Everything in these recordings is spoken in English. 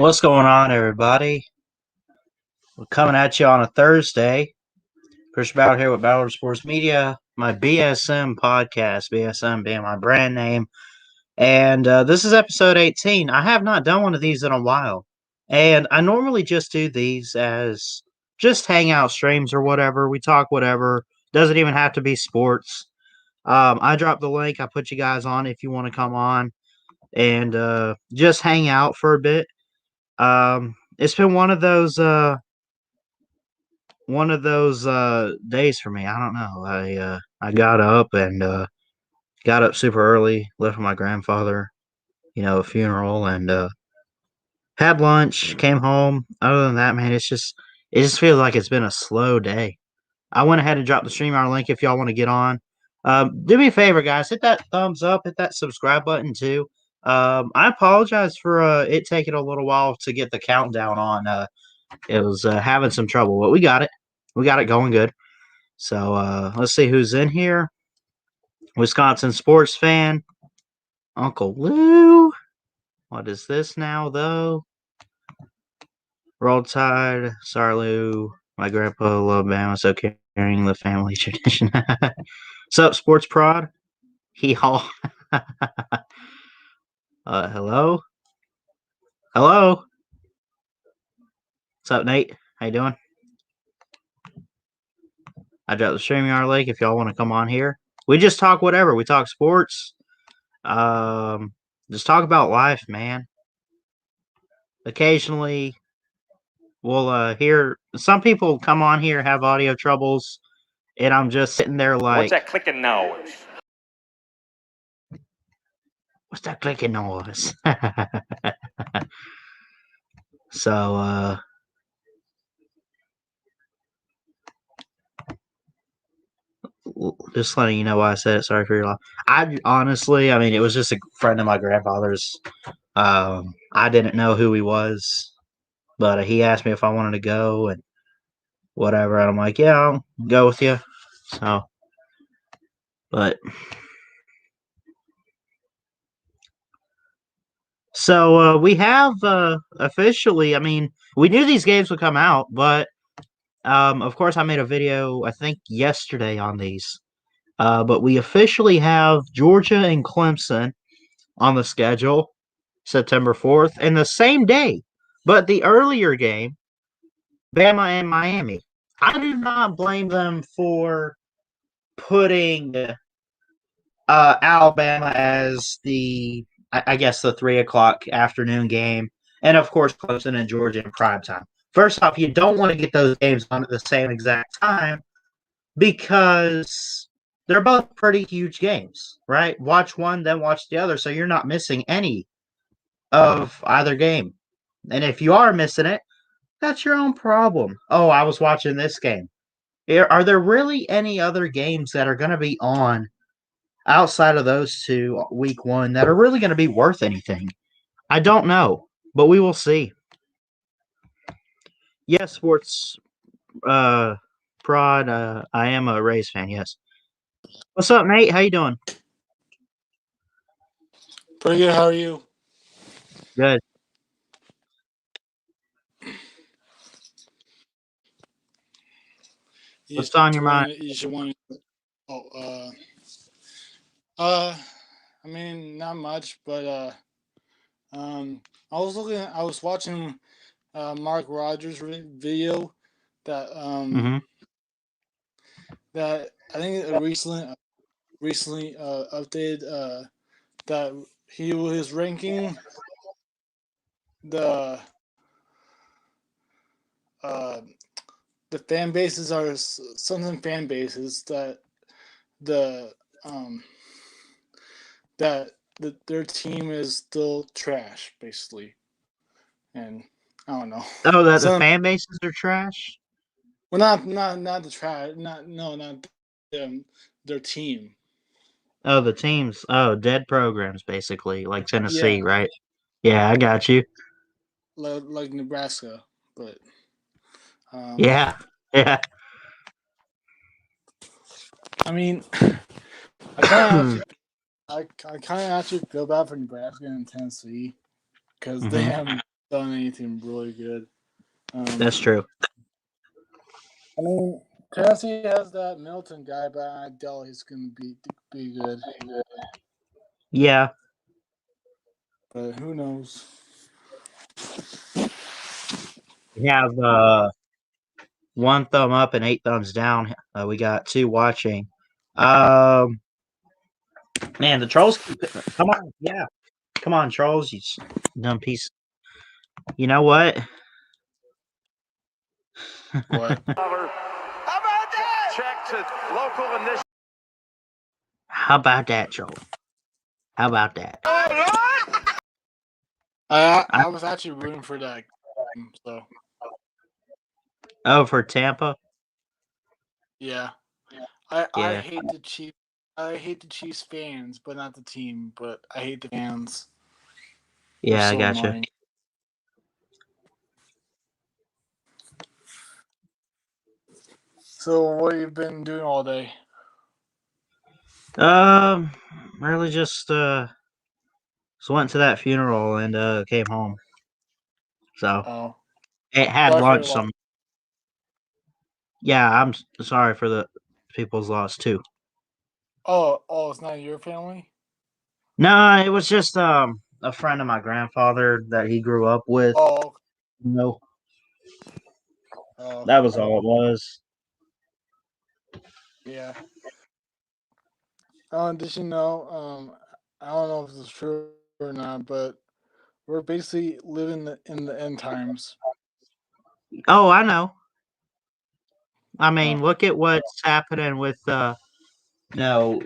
What's going on, everybody? We're coming at you on a Thursday. Chris Ballard here with Ballard Sports Media, my BSM Podcast, BSM being my brand name. And this is episode 18. I have not done one of these in a while. And I normally just do these as just hangout streams or whatever. We talk whatever. Doesn't even have to be sports. I dropped the link. I put you guys on if you want to come on and just hang out for a bit. It's been one of those days for me. I don't know. I got up and got up super early, left with my grandfather, a funeral, and had lunch, came home. Other than that, man, it just feels like it's been a slow day. I went ahead and dropped the StreamYard link if y'all want to get on. Do me a favor, guys, hit that thumbs up, hit that subscribe button too. I apologize for it taking a little while to get the countdown on. It was having some trouble, but we got it. We got it going good. So let's see who's in here. Wisconsin sports fan, Uncle Lou. What is this now, though? Roll Tide. Sorry, Lou. My grandpa loved Bama, so carrying the family tradition. What's up, sports prod? Hee haw. Hello? Hello? What's up, Nate? How you doing? I dropped the StreamYard link if y'all want to come on here. We just talk whatever. We talk sports. Just talk about life, man. Occasionally, we'll hear some people come on here have audio troubles, and I'm just sitting there like, what's that clicking noise? What's that clicking noise? So, just letting you know why I said it. Sorry for your loss. I mean, it was just a friend of my grandfather's. I didn't know who he was, but he asked me if I wanted to go and whatever. And I'm like, yeah, I'll go with you. So we have officially, I mean, we knew these games would come out, but of course I made a video, I think yesterday on these. But we officially have Georgia and Clemson on the schedule, September 4th, and the same day. But the earlier game, Bama and Miami. I do not blame them for putting Alabama as I guess the 3 o'clock afternoon game, and of course Clemson and Georgia in prime time. First off, you don't want to get those games on at the same exact time because they're both pretty huge games, right? Watch one, then watch the other, so you're not missing any of either game. And if you are missing it, that's your own problem. Oh, I was watching this game. Are there really any other games that are going to be on outside of those two week one that are really going to be worth anything? I don't know, but we will see. Yes, sports prod. I am a Rays fan. Yes. What's up, Nate? How you doing? Pretty good. How are you? Good. What's on your mind? You should want. I mean, not much, but I was watching Mark Rogers video that that I think recently updated that he was ranking the fan bases are some fan bases that their team is still trash, basically, and I don't know. Oh, that the fan bases are trash. Well, not the trash. Not their team. Oh, the teams. Oh, dead programs, basically, like Tennessee, right? Yeah, I got you. Like Nebraska, but yeah. I mean, I kind of actually feel bad for Nebraska and Tennessee because they haven't done anything really good. That's true. I mean, Tennessee has that Milton guy, but I doubt he's going to be good. Yeah. But who knows? We have one thumb up and 8 thumbs down. We got 2 watching. Um, Man, the trolls. Come on, yeah, come on, trolls. You dumb piece. You know what? What? How about that? Check to local initiative. How about that, troll? How about that? I was actually rooting for that game, so For Tampa. yeah. I Yeah, hate the Chiefs. I hate the Chiefs fans, but not the team. But I hate the fans. They're yeah, I so gotcha. annoying. So what have you been doing all day? Really just went to that funeral and came home. So Oh, it had sorry for your lunch. loss. Yeah, I'm sorry for the people's loss too. Oh, it's not your family. No, it was just a friend of my grandfather that he grew up with. Oh, You know, that okay. was all it was. Yeah. Did you know? I don't know if this is true or not, but we're basically living in the end times. Oh, I know. I mean, Oh, look at what's happening with you know,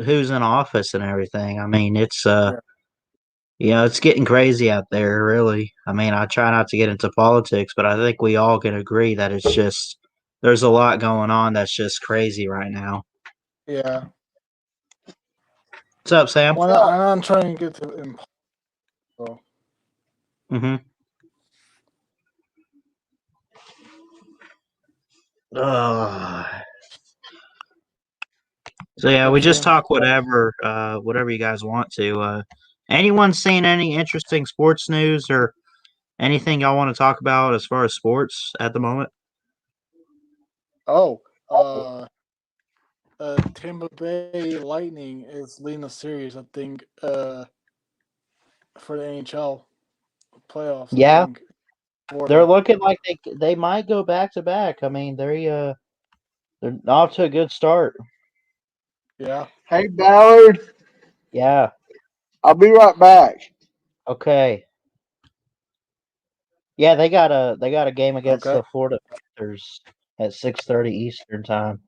who's in office and everything. I mean, it's yeah, it's getting crazy out there, really. I mean, I try not to get into politics, but I think we all can agree that it's just there's a lot going on that's just crazy right now. yeah. What's up, Sam? Well, I'm trying to get to impossible. Mm-hmm. Uh, so yeah, we just Okay. talk whatever you guys want to. Anyone seen any interesting sports news or anything y'all want to talk about as far as sports at the moment? Oh, Tampa Bay Lightning is leading a series. I think. For the NHL playoffs. I Yeah, think they're Florida. looking like they might go back to back. I mean, they're off to a good start. Yeah. Hey, Ballard, Yeah. I'll be right back. Okay. Yeah, they got a game against Okay. the Florida Panthers at 6:30 Eastern time.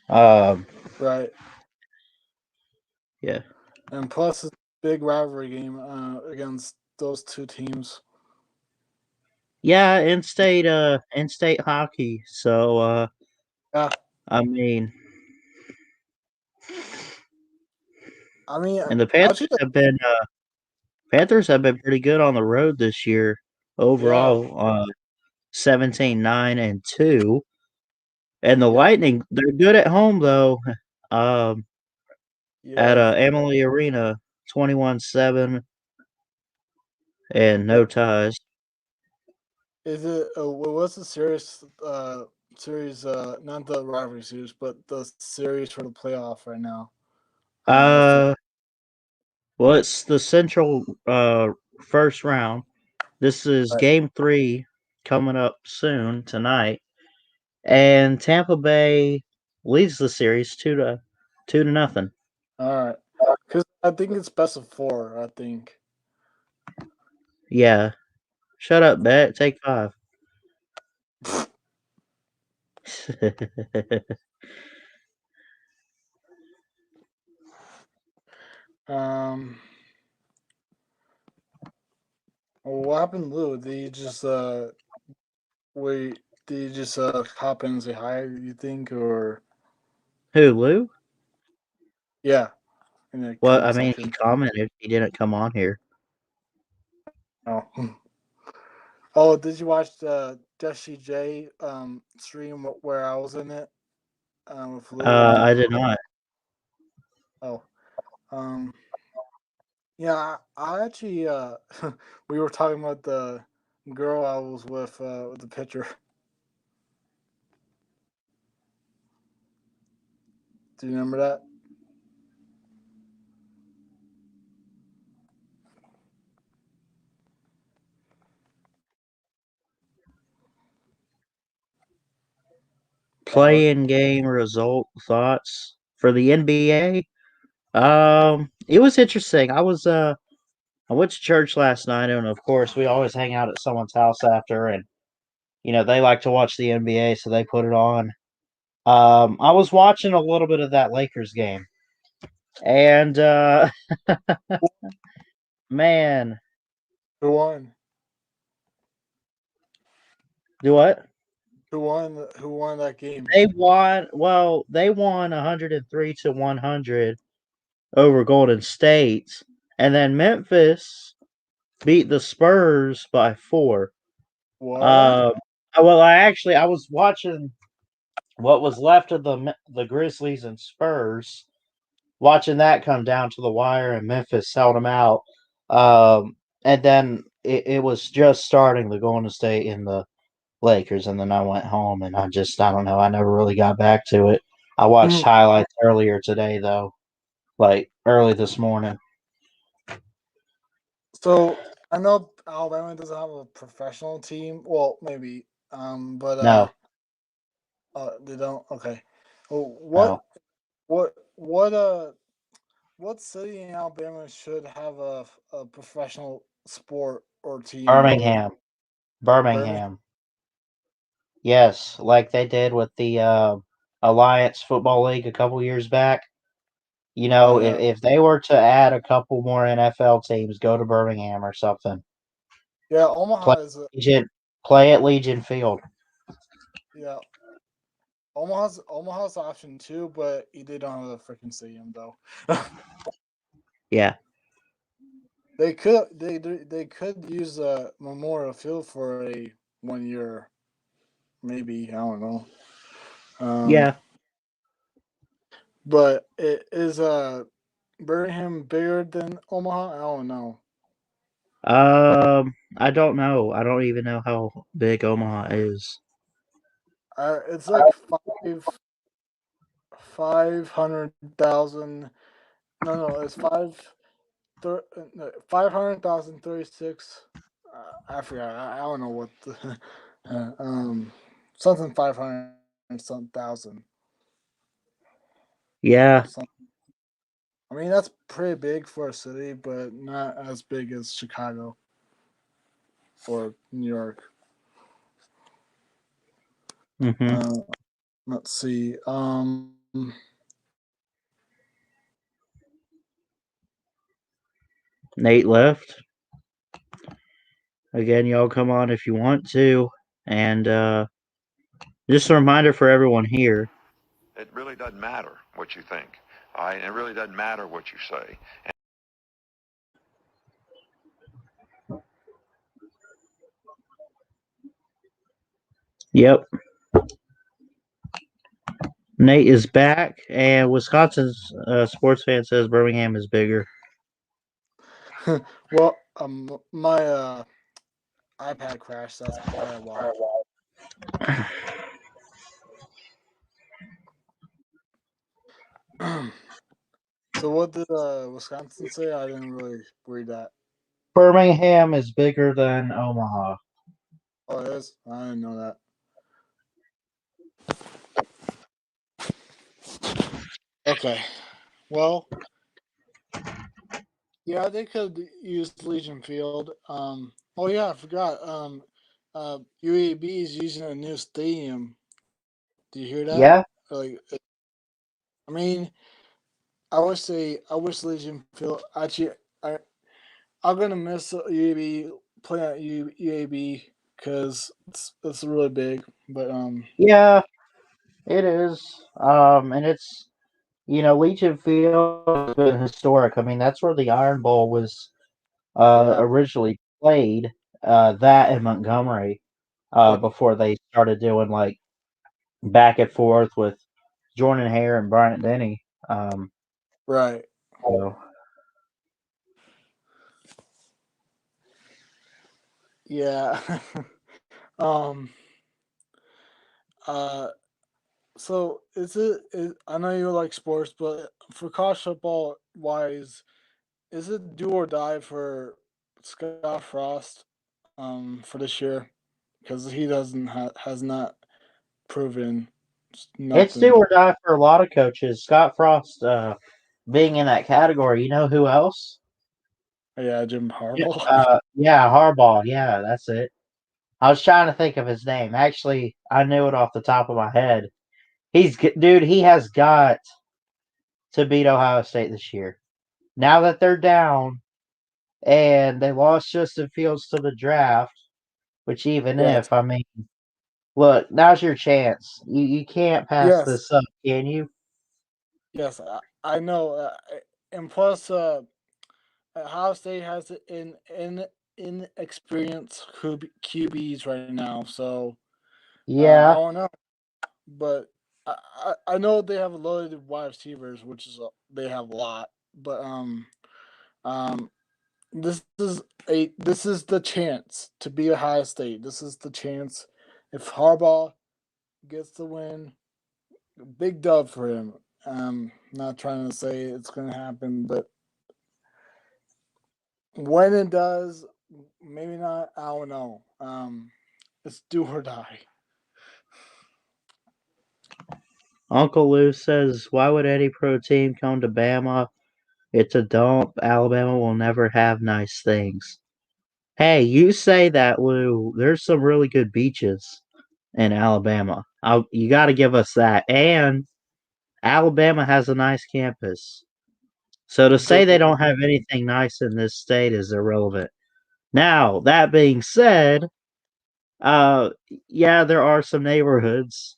Um. Right. Yeah. And plus, it's a big rivalry game against those two teams. Yeah. In-state hockey. So Yeah. I mean, I mean, and the actually, Panthers have been pretty good on the road this year yeah, overall. 17-9-2. And the yeah, Lightning, they're good at home though. Um, at yeah. Amalie Arena, 21-7 and It, no ties. is it? What's the series? Series. Not the rivalry series, but the series for the playoff right now. Is it? Uh, well, it's the Central first round. This is Right. Game 3 coming up soon tonight, and Tampa Bay leads the series 2 to nothing. All right. Because I think it's best of four. I think. Yeah, shut up, Bet. Take 5. Um. What happened, Lou? Did you just wait? Did you just hop in and say hi? You think, or Who, Lou? yeah, in the Well, I comment mean, he section? commented he didn't come on here. Oh, oh, did you watch the Jesse J stream where I was in it with Lou and I did not. oh um Yeah, I actually we were talking about the girl I was with the pitcher. Do you remember that? Tyler? Play-in game result thoughts for the NBA. It was interesting. I went to church last night, and of course, we always hang out at someone's house after, and they like to watch the NBA, so they put it on. I was watching a little bit of that Lakers game, and man, Who won? do what? Who won? Who won that game? They won. Well, they won 103-100 over Golden State, and then Memphis beat the Spurs by 4. What? Um, well, I was watching what was left of the Grizzlies and Spurs, watching that come down to the wire, and Memphis held them out. And then it was just starting the Golden State and the Lakers, and then I went home, and I don't know, I never really got back to it. I watched highlights earlier today, though, like early this morning. So I know Alabama doesn't have a professional team. Well, maybe. But No, they don't. Okay. Well, no, what city in Alabama should have a professional sport or team other than Birmingham, Birmingham? Birmingham. Yes, like they did with the Alliance Football League a couple years back. Oh If they were to add a couple more NFL teams, go to Birmingham or something. yeah. Play Legion, play at Legion Field. Yeah. Omaha's option too, but they don't have a freaking stadium though. Yeah, They could use a Memorial Field for a 1 year, maybe, I don't know. yeah. But it is Birmingham bigger than Omaha? I don't know. I don't know. I don't even know how big Omaha is. It's like 500,000. No, it's 500,036. I forgot. I don't know what the something 500 some thousand. Yeah, I mean, that's pretty big for a city, but not as big as Chicago for New York. mm-hmm. Let's see. Nate left. Again, y'all come on if you want to. And just a reminder for everyone here. It really doesn't matter what you think. It really doesn't matter what you say. Yep. Nate is back, and Wisconsin's sports fan says Birmingham is bigger. Well, my iPad crashed. That's probably why. So what did Wisconsin say? I didn't really read that. Birmingham is bigger than Omaha. Oh, it is? I didn't know that. Okay. Well, yeah, they could use Legion Field. Oh yeah, I forgot. UAB is using a new stadium. Do you hear that? Yeah, Like, I mean, I wish Legion Field. Actually, I'm gonna miss UAB playing at UAB because it's really big. But yeah, it is. And it's Legion Field has been historic. I mean, that's where the Iron Bowl was yeah, originally played. That in Montgomery. yeah, Before they started doing like back and forth with Jordan Hare and Bryant Denny. right. So Yeah. um. So I know you like sports, but for college football wise, is it do or die for Scott Frost? For this year, because he has not proven It's do nothing. or die for a lot of coaches. Scott Frost being in that category. You know who else? Yeah, Jim Yeah, Harbaugh. yeah, Harbaugh. Yeah, that's it. I was trying to think of his name. Actually, I knew it off the top of my head. Dude. He has got to beat Ohio State this year. Now that they're down and they lost Justin Fields to the draft, which even Yes, if I mean, look, now's your chance. You can't pass yes, this up, can you? yes. I know, and plus, Ohio State has inexperienced QBs right now, so I Yeah. don't know, but I know they have loaded wide receivers, which is they have a lot, but um this is the chance to be Ohio State. This is the chance. If Harbaugh gets the win, big dub for him. Not trying to say it's going to happen, but when it does, maybe not. I don't know. It's do or die. Uncle Lou says, "Why would any pro team come to Bama? It's a dump. Alabama will never have nice things." Hey, you say that, Lou. There's some really good beaches in Alabama. You got to give us that. And Alabama has a nice campus. So to say they Do don't have anything nice in this state is irrelevant. Now, that being said, uh, yeah, there are some neighborhoods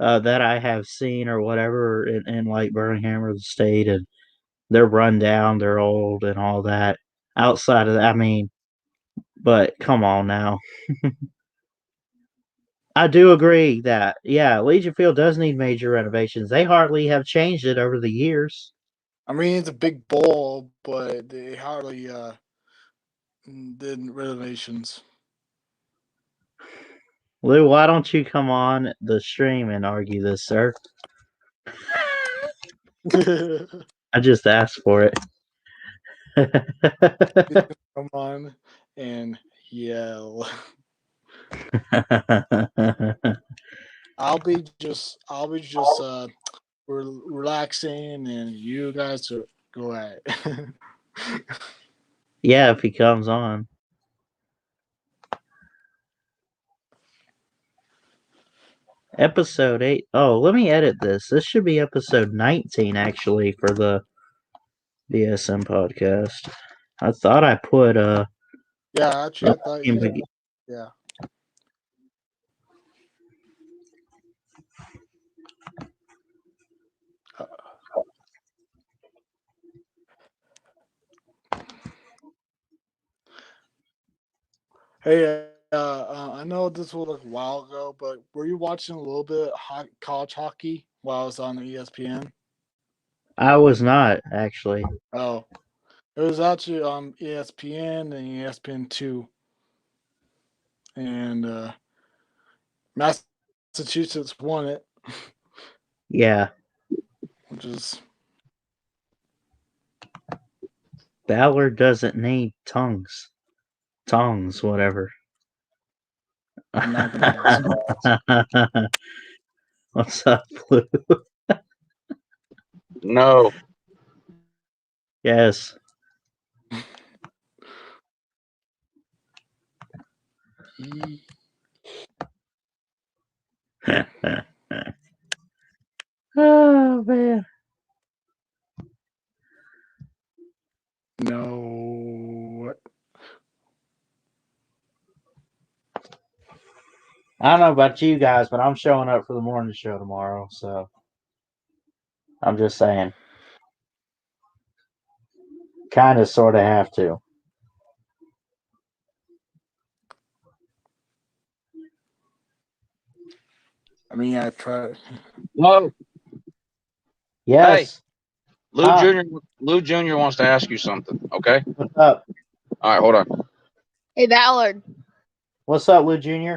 that I have seen or whatever in like Birmingham or the state, and they're run down, they're old, and all that. Outside of that, I mean, but come on now. I do agree that, yeah, Legion Field does need major renovations. They hardly have changed it over the years. I mean, it's a big bowl, but they hardly did renovations. Lou, why don't you come on the stream and argue this, sir? I just asked for it. Come on and yell. I'll be just relaxing, and you guys go at it. Yeah, if he comes on. Episode 8. Oh, let me edit this. This should be episode 19, actually, for the BSM podcast. I thought I put Yeah, actually, I thought in you. Yeah. Hey, I know this was like a while ago, but were you watching a little bit of college hockey while I was on ESPN? I was not, actually. Oh, it was actually on ESPN and ESPN2, and Massachusetts won it, Yeah. which is Ballard doesn't need tongues. Tongues, whatever. I'm not gonna answer that. What's up, Blue? No. Yes. Oh, man. No. I don't know about you guys, but I'm showing up for the morning show tomorrow, so I'm just saying. Kind of, sort of have to. I mean, I tried. Whoa. Yes. Lou Jr. Lou Jr. wants to ask you something. Okay. What's up? All right. Hold on. Hey, Ballard. What's up, Lou Jr.?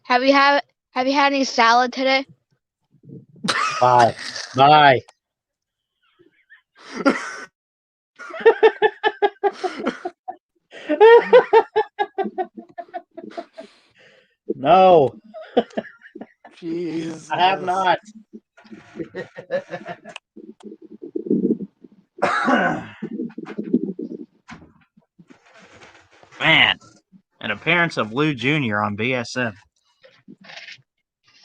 Have you had any salad today? Bye. Bye. No, Jesus. I have not. Man, an appearance of Lou Jr. on BSM.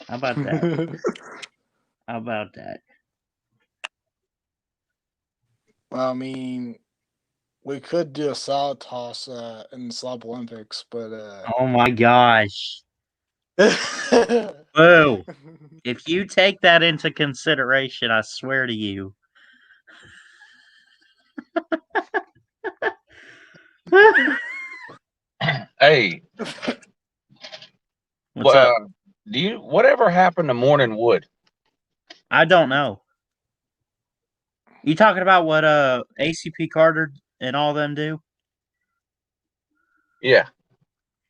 How about that? How about that? Well, I mean, we could do a salad toss in the Slob Olympics, but Oh my gosh. Boo. If you take that into consideration, I swear to you. Hey, What's up? whatever happened to Morning Wood? I don't know. You talking about what ACP Carter and all them do? Yeah.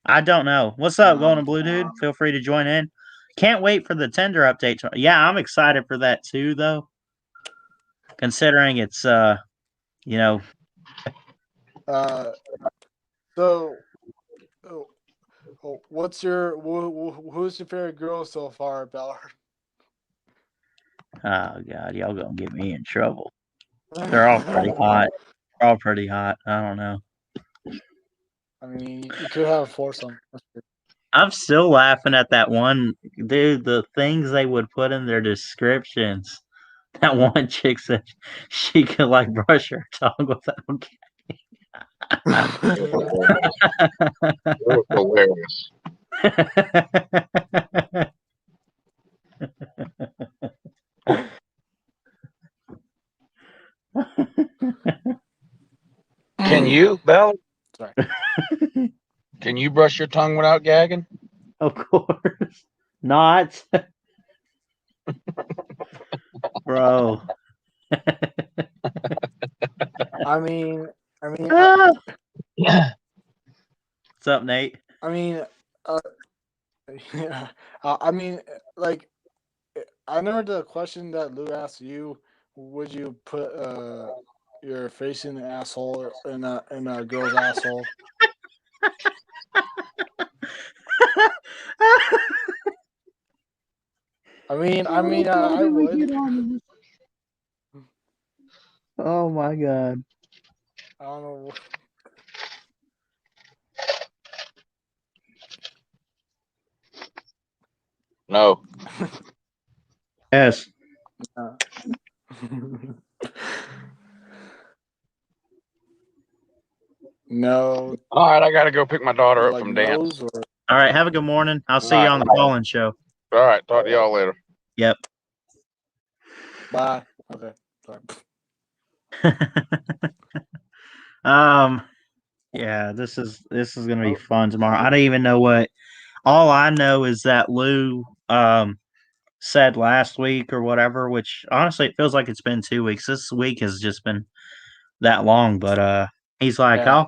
I don't know. What's up, Golden Blue Dude? Feel free to join in. Can't wait for the tender update. Yeah, I'm excited for that too, though. Considering it's you know, So, who's your favorite girl so far, Ballard? oh god, y'all gonna get me in trouble. They're all pretty hot. They're all pretty hot. I don't know. I mean, you could have a foursome. I'm still laughing at that one dude. The things they would put in their descriptions. That one chick said she could like brush her tongue without. That was hilarious. Can you, Bell? Sorry. Can you brush your tongue without gagging? Of course not, bro. I mean, Yeah. What's up, Nate? Yeah. I mean, like, I remember the question that Lou asked you: would you put your face in the asshole in a girl's asshole? I would. Oh my god. I don't know. No. Yes. No. All right, I got to go pick my daughter up Like from dance. nose or All right. Have a good morning. I'll see you All on the right. call-in show. All right, talk to y'all later. Yep. bye. Okay. Sorry. Yeah, this is gonna be fun tomorrow. I don't even know what. All I know is that Lou said last week or whatever, which honestly it feels like it's been 2 weeks. This week has just been that long, but he's like, Yeah.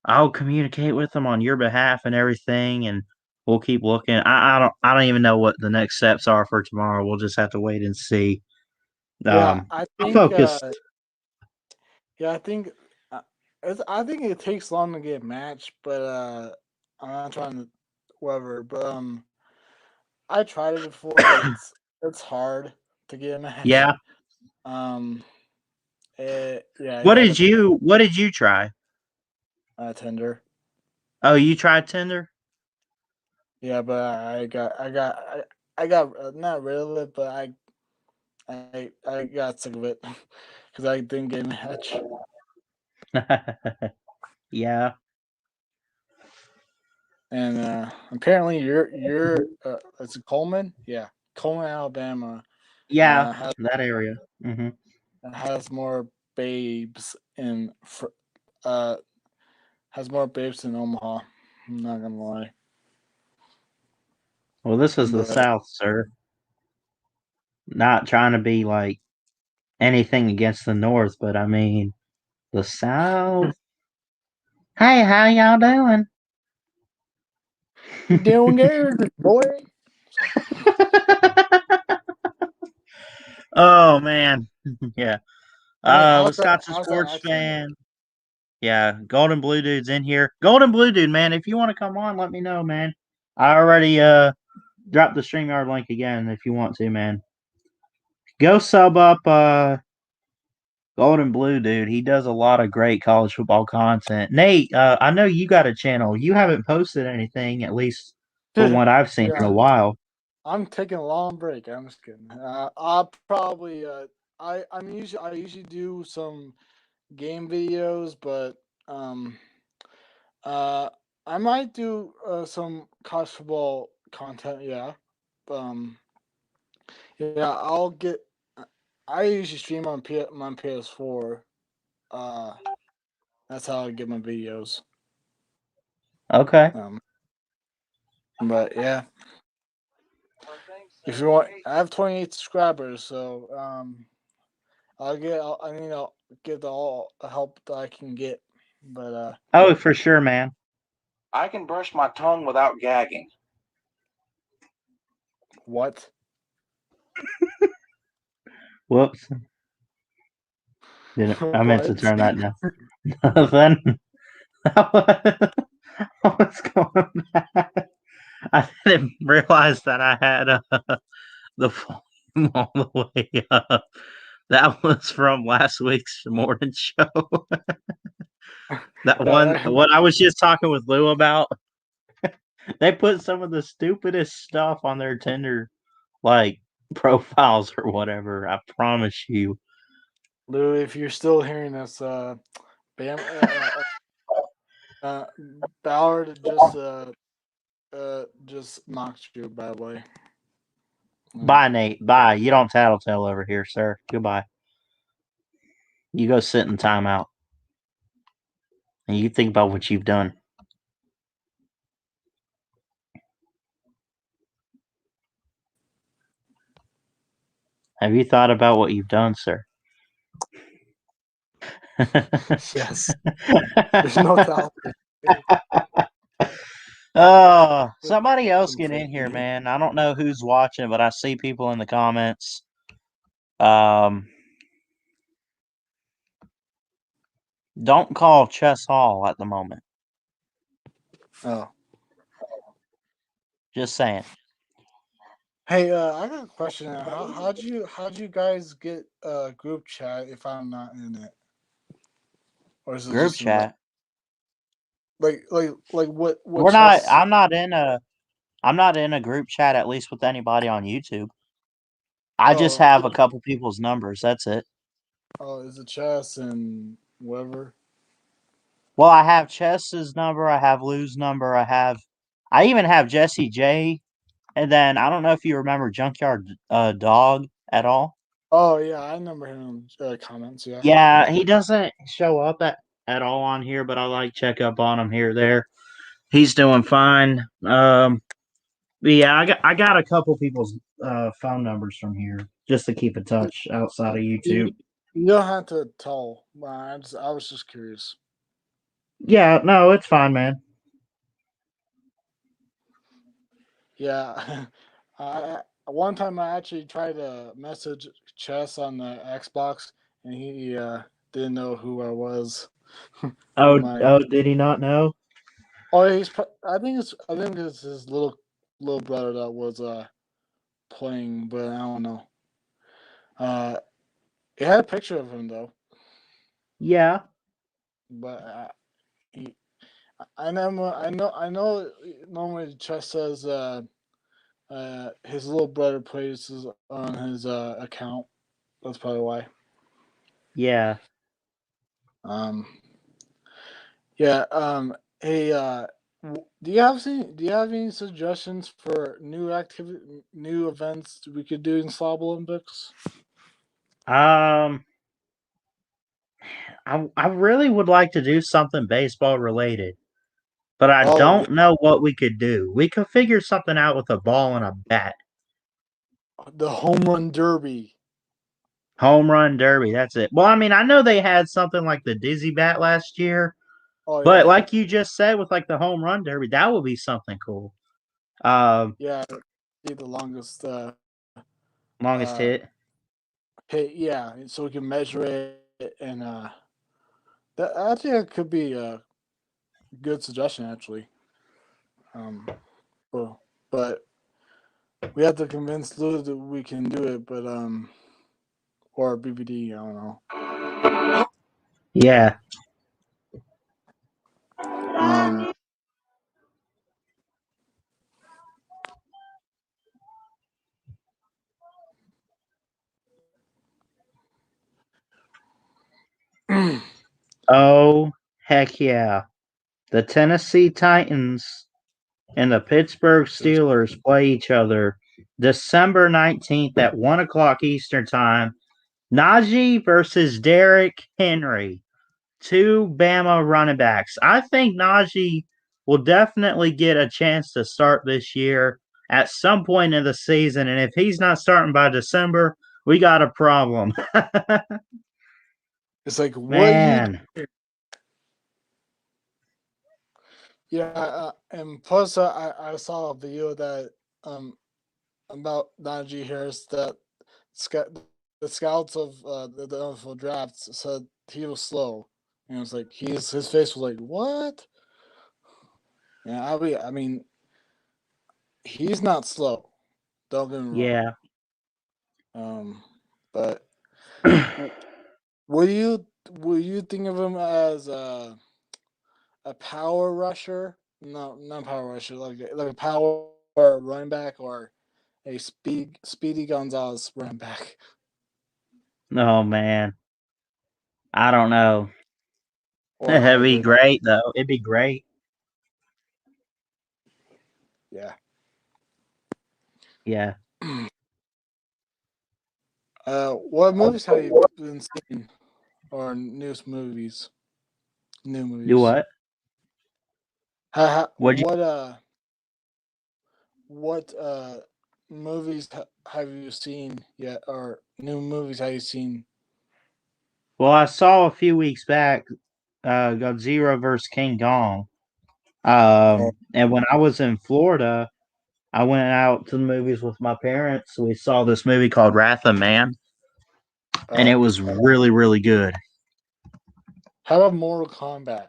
I'll communicate with them on your behalf and everything, and we'll keep looking. I don't even know what the next steps are for tomorrow. We'll just have to wait and see. Yeah, I'm focused. I think I think it takes long to get matched, but I'm not trying to whatever. But I tried it before. It's hard to get a match. Yeah. Yeah. What did you try? Tinder. Oh, you tried Tinder? Yeah, but I got not rid of it, but I got sick of it because I didn't get a match. Yeah. And apparently you're it's Coleman, yeah, Coleman, Alabama. Yeah, that area. It has more babes has more babes in Omaha. I'm not gonna lie. Well, this is the But South, sir. Not trying to be like anything against the North, but I mean the South. Hey, how y'all doing? You doing good, boy? Oh man, yeah. Hey, Wisconsin how's that sports accent? fan. Yeah, Golden Blue Dude's in here. Golden Blue Dude, man, if you want to come on, let me know, man. I already dropped the StreamYard link again if you want to, man. Go sub up Golden Blue Dude. He does a lot of great college football content. Nate, I know you got a channel. You haven't posted anything, at least from what I've seen in a Yeah. while. I'm taking a long break. I'm just kidding. I'll probably I usually do some game videos, but uh I might do some college football content. Yeah, um yeah. I usually stream on on PS4. Uh, that's how I get my videos. Okay. But yeah, if you want, I have 28 subscribers, so I'll get all the help that I can get. But Oh, for sure, man. I can brush my tongue without gagging. what? Whoops. I meant to What? turn that down. Then what's going on? I didn't realize that I had the volume all the way up. That was from last week's morning show. That one, what I was just talking with Lou about. They put some of the stupidest stuff on their Tinder, like profiles or whatever. I promise you. Lou, if you're still hearing this, Bam, Ballard just mocked you, by the way. Bye, Nate. Bye. You don't tattletale over here, sir. Goodbye. You go sit in timeout. And you think about what you've done. Have you thought about what you've done, sir? Yes. There's no doubt. Oh, somebody else get in here, man. I don't know who's watching, but I see people in the comments. Don't call Chess Hall at the moment. Oh. Just saying. Hey, I got a question. How'd you guys get a group chat if I'm not in it? Or is it Group just chat. like what We're chess? not. I'm not in a group chat, at least with anybody on YouTube. I just have a couple people's numbers. That's it. Oh, is it chess and whatever? Well, I have Chess's number. I have Lou's number. I even have Jesse J. And then I don't know if you remember Junkyard Dog at all. Oh yeah, I remember him comments. Yeah. Yeah, he doesn't show up at all on here, but I check up on him here or there. He's doing fine. But yeah, I got a couple people's phone numbers from here just to keep in touch outside of YouTube. You don't have to tell. I was just curious. Yeah, no, it's fine, man. Yeah, one time I actually tried to message Chess on the Xbox, and he didn't know who I was. Oh, did he not know? Oh, I think it's his little brother that was playing, but I don't know. It had a picture of him though. Yeah. But I know. Normally, Chess says his little brother plays on his account. That's probably why. Yeah. Yeah. Hey. Do you have any suggestions for new events we could do in Slob Olympics? I really would like to do something baseball related, but I don't know what we could do. We could figure something out with a ball and a bat. The home run derby. Home run derby, that's it. Well, I mean, I know they had something like the Dizzy Bat last year, but like you just said with like the home run derby, that would be something cool. Yeah, be the longest Longest hit. hit. Yeah, so we can measure it, and that actually could be a good suggestion. Actually, well, but we have to convince Lou that we can do it. But or BBD, I don't know. Yeah. Um, Oh, heck yeah. The Tennessee Titans and the Pittsburgh Steelers play each other December 19th at 1 o'clock Eastern Time. Najee versus Derrick Henry, two Bama running backs. I think Najee will definitely get a chance to start this year at some point in the season. And if he's not starting by December, we got a problem. it's like what you. Man. Yeah, and plus I saw a video that about Najee Harris that the scouts of the NFL drafts said he was slow. And it was like his face was like, what? Yeah, I mean, he's not slow. Don't get me wrong. Yeah. But would you think of him as a power rusher? No, not power rusher, like a power running back or a Speedy Gonzalez running back. Oh, man. I don't know. Or a It'd be hybrid. great, though. It'd be great. Yeah. Yeah. What movies have you been seeing? Or news movies? New movies. Do what? What'd you? What movies have you seen yet, or new movies have you seen? Well, I saw a few weeks back Godzilla vs. King Kong. And when I was in Florida, I went out to the movies with my parents. We saw this movie called Wrath of Man, and it was really, really good. How about Mortal Kombat?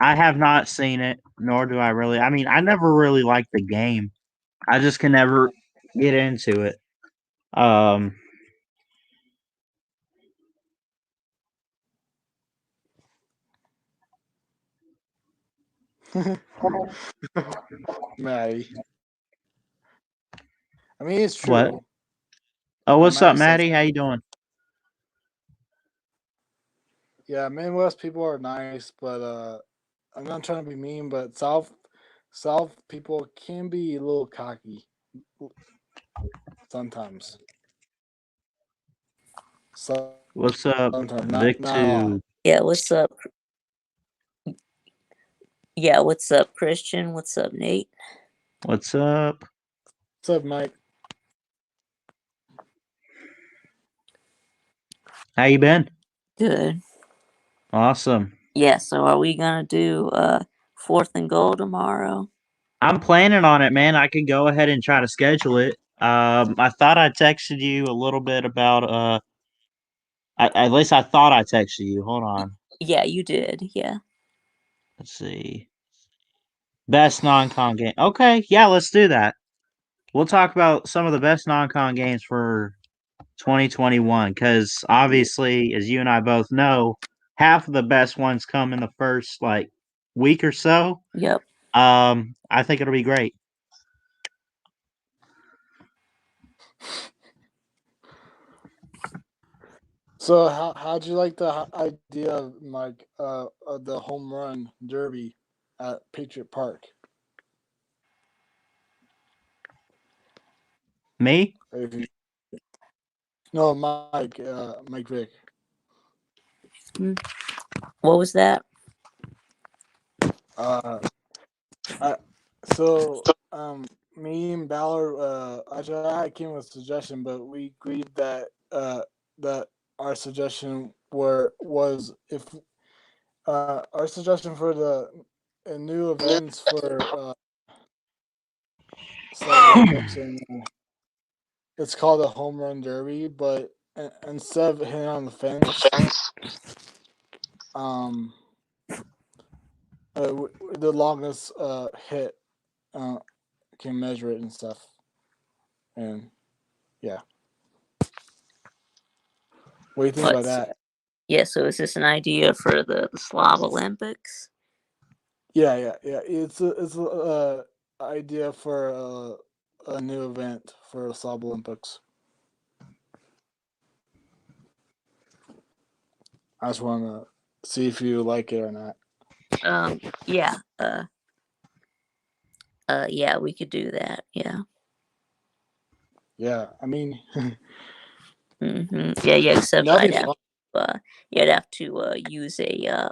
I have not seen it, nor do I really. I mean, I never really liked the game. I just can never get into it. Um, Maddie. I mean, it's true. what? Oh, what's up, Maddie says, Maddie? How you doing? yeah, Midwest people are nice, but I'm not trying to be mean, but South people can be a little cocky sometimes. What's up, Sometimes, not a lot. Vic2? Yeah, what's up? Yeah, what's up, Christian? What's up, Nate? What's up? What's up, Mike? How you been? Good. Awesome. Yeah, so are we gonna do 4th and goal tomorrow? I'm planning on it, man. I can go ahead and try to schedule it. I thought I texted you a little bit about at least I thought I texted you. Hold on. Yeah, you did. Yeah. Let's see. Best non-con game. Okay, yeah, let's do that. We'll talk about some of the best non-con games for 2021 because obviously, as you and I both know, half of the best ones come in the first like week or so. Yep. I think it'll be great. So how'd you like the idea of like of the home run derby at Patriot Park? Me? No, Mike Vick. What was that? Me and Ballard, I came with a suggestion, but we agreed that that our suggestion was if our suggestion for the new events for Slab Olympics, and it's called a home run derby. But instead of hitting on the fence, the longest hit can measure it and stuff, and yeah. What do you think about that? Yeah, so is this an idea for the Slav Olympics? Yeah. It's a idea for a new event for the Slab Olympics. I just want to see if you like it or not. Yeah. Yeah, we could do that. Yeah. Yeah, I mean, Yeah. Except that'd I'd be have, fun. you'd have to use a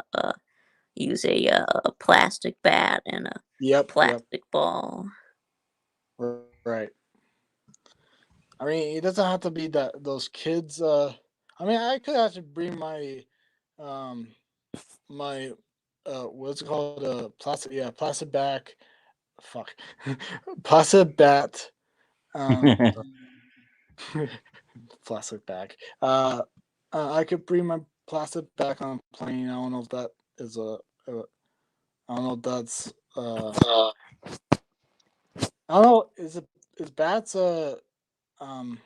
plastic bat and a Yep. plastic ball. Right. I mean, it doesn't have to be that those kids. I mean, I could actually bring my, my, what's it called? Plastic. Yeah, plastic back. Fuck, plastic bat. Plastic bag. I could bring my plastic back on a plane. I don't know if that is I don't know if that's. I don't know. Is bats um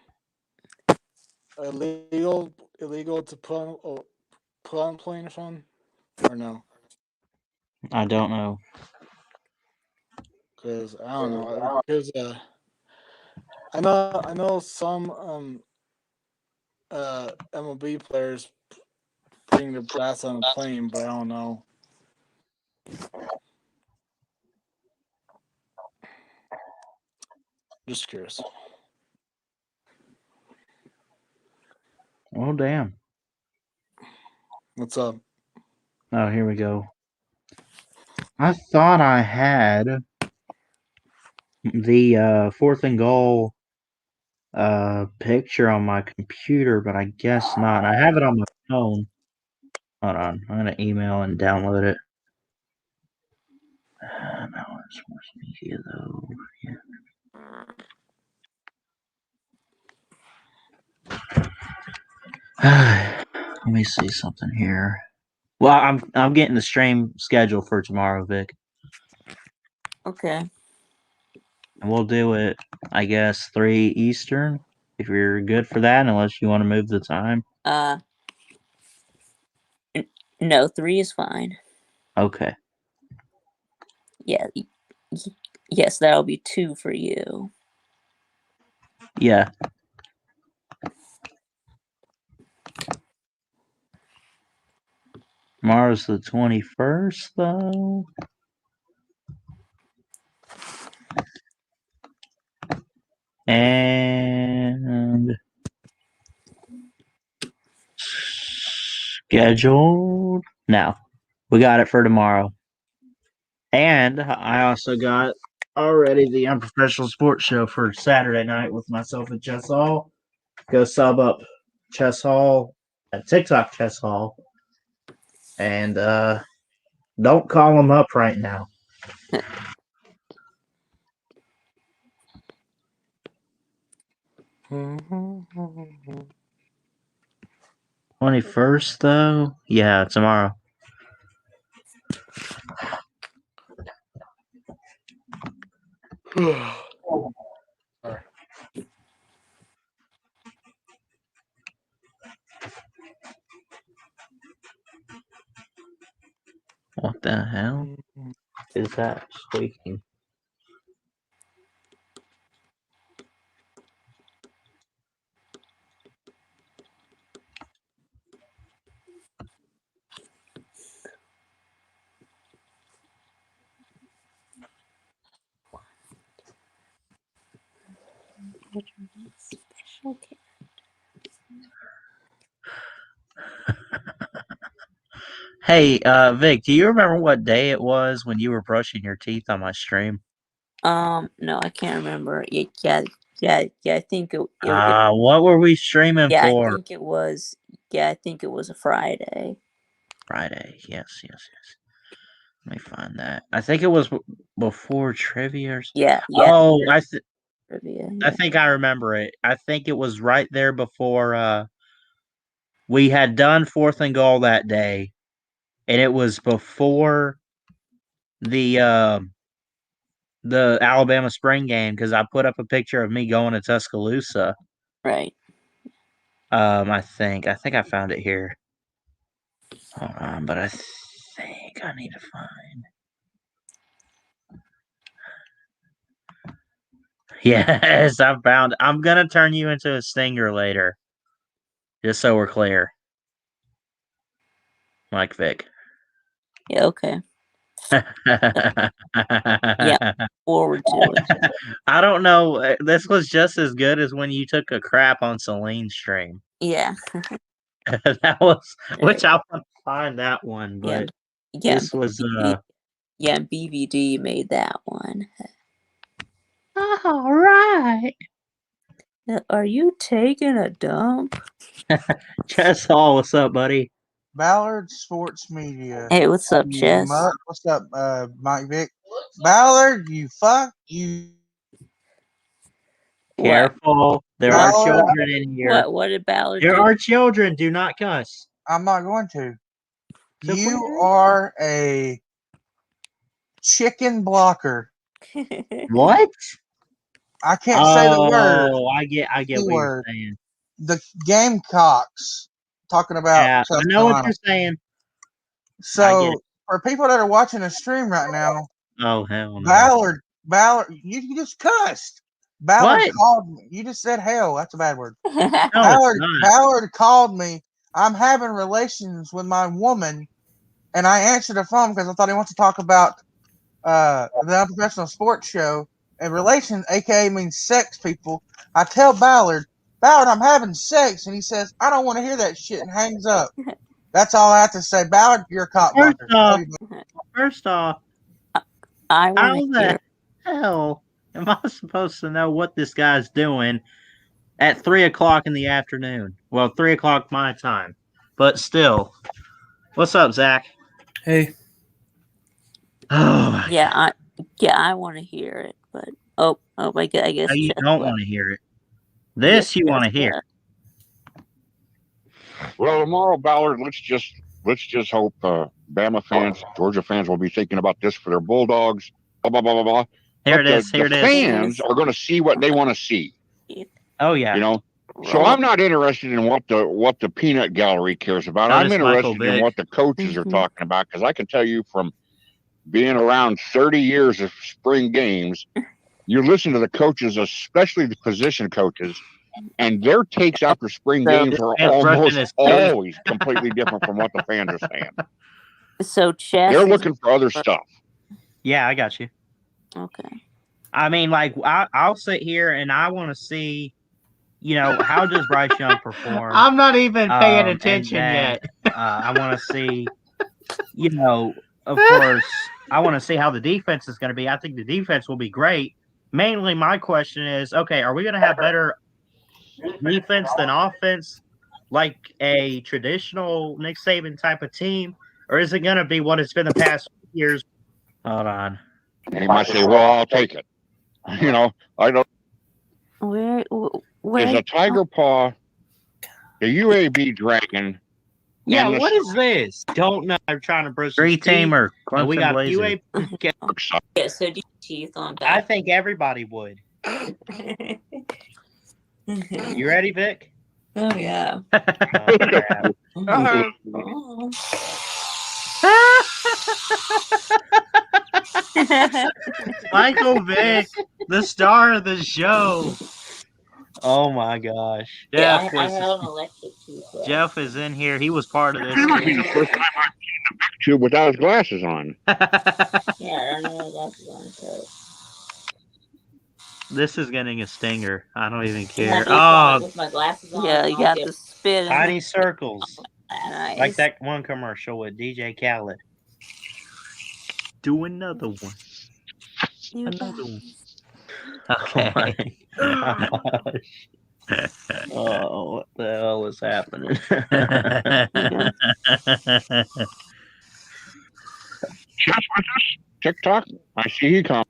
illegal to put on a plane or something, or no? I don't know. Because I don't know. Because I know some MLB players bring their bats on a plane, but I don't know. Just curious. Oh, damn. What's up? Oh, here we go. I thought I had the 4th and goal picture on my computer, but I guess not. I have it on my phone. Hold on. I'm going to email and download it. No, it's sports media, though. Yeah. Let me see something here. Well, I'm getting the stream scheduled for tomorrow, Vic. Okay. And we'll do it, I guess, 3 Eastern, if you're good for that, unless you want to move the time. No, 3 is fine. Okay. Yeah. Yes, that'll be 2 for you. Yeah. Tomorrow's the 21st, though. And scheduled. Now, we got it for tomorrow. And I also got already the Unprofessional Sports Show for Saturday night with myself and Chess Hall. Go sub up Chess Hall at TikTok Chess Hall. And don't call them up right now. 21st, though? Yeah, tomorrow. What the hell is that squeaking? Hey, Vic, do you remember what day it was when you were brushing your teeth on my stream? No, I can't remember. Yeah. I think What were we streaming yeah, for? I think it was. Yeah, I think it was a Friday. Friday. Yes. Let me find that. I think it was before trivia. Yeah. Oh, Trivia. I Yeah. think I remember it. I think it was right there before we had done 4th and goal that day, and it was before the Alabama spring game because I put up a picture of me going to Tuscaloosa. Right. I think I found it here. Hold on, but I think I need to find. Yes, I found it. I'm gonna turn you into a stinger later, just so we're clear. Mike Vick. Yeah. Okay. Forward to it. I don't know. This was just as good as when you took a crap on Celine's stream. Yeah. That was, which Right. I want to find that one, but Yeah. this was. Yeah. BVD made that one. All right. Are you taking a dump? Chess Hall, what's up, buddy? Ballard Sports Media. Hey, what's up, Chess? What's up, Mike Vick? Ballard, you fuck you. Careful. There are children in here. What did Ballard There do? are children. Do not cuss. I'm not going to. So You quit. are a chicken blocker. What? I can't say the word. Oh, I get what you're Keyword. saying. The Gamecocks. Talking about Yeah, South I know what Carolina. you're saying. I get So it. for people that are watching the stream right now, Oh, hell no. Ballard, you just cussed. Ballard What? called me. You just said hell. That's a bad word. No, it's not. Ballard called me. I'm having relations with my woman, and I answered the phone because I thought he wants to talk about the unprofessional sports show. And relations, aka means sex, people. I tell Ballard, I'm having sex, and he says, I don't want to hear that shit, and hangs up. That's all I have to say. Ballard, you're a cop blocker. First off, I how want to hear. the hell am I supposed to know what this guy's doing at 3:00 in the afternoon? Well, 3:00 my time, but still. What's up, Zach? Hey. Oh my Yeah, I want to hear it, but I guess No, you don't want to hear it. This you want to hear. Well, tomorrow, Ballard, let's just hope Bama fans, Georgia fans will be thinking about this for their Bulldogs. Blah blah blah blah blah. Here But it is. the fans are going to see what they want to see. Oh yeah. You know. So I'm not interested in what the peanut gallery cares about. Not I'm as Michael interested in Vick. what the coaches are talking about, because I can tell you from being around 30 years of spring games, you listen to the coaches, especially the position coaches, and their takes after spring games are almost always completely different from what the fans are saying. So they're looking for other stuff. Yeah, I got you. Okay. I mean, like I'll sit here and I want to see, how does Bryce Young perform? I'm not even paying attention then, yet. I want to see, of course, I want to see how the defense is going to be. I think the defense will be great. Mainly, my question is, okay, are we going to have better defense than offense, like a traditional Nick Saban type of team, or is it going to be what it's been the past years? Hold on. He might say, "Well, I'll take it." I don't. Where is a tiger paw a UAB dragon? Yeah, what is this? Don't know. I'm trying to brush 3-teamer. We got UAB. Yeah, so do teeth on that. I think everybody would. You ready, Vic? Oh yeah. Michael Vick, the star of the show. Oh my gosh. Yeah, I have an electric tooth. Jeff is in here. He was part of this. That might be the first time I've seen the Vic tube without his glasses on. Yeah, I don't know what glasses on. So. This is getting a stinger. I don't even care. With my glasses on. Yeah, you got the spit. Tiny circles. Nice. Like that one commercial with DJ Khaled. Do another one. Another one. Okay. Oh, what the hell is happening? Just with us, TikTok. I see he comes.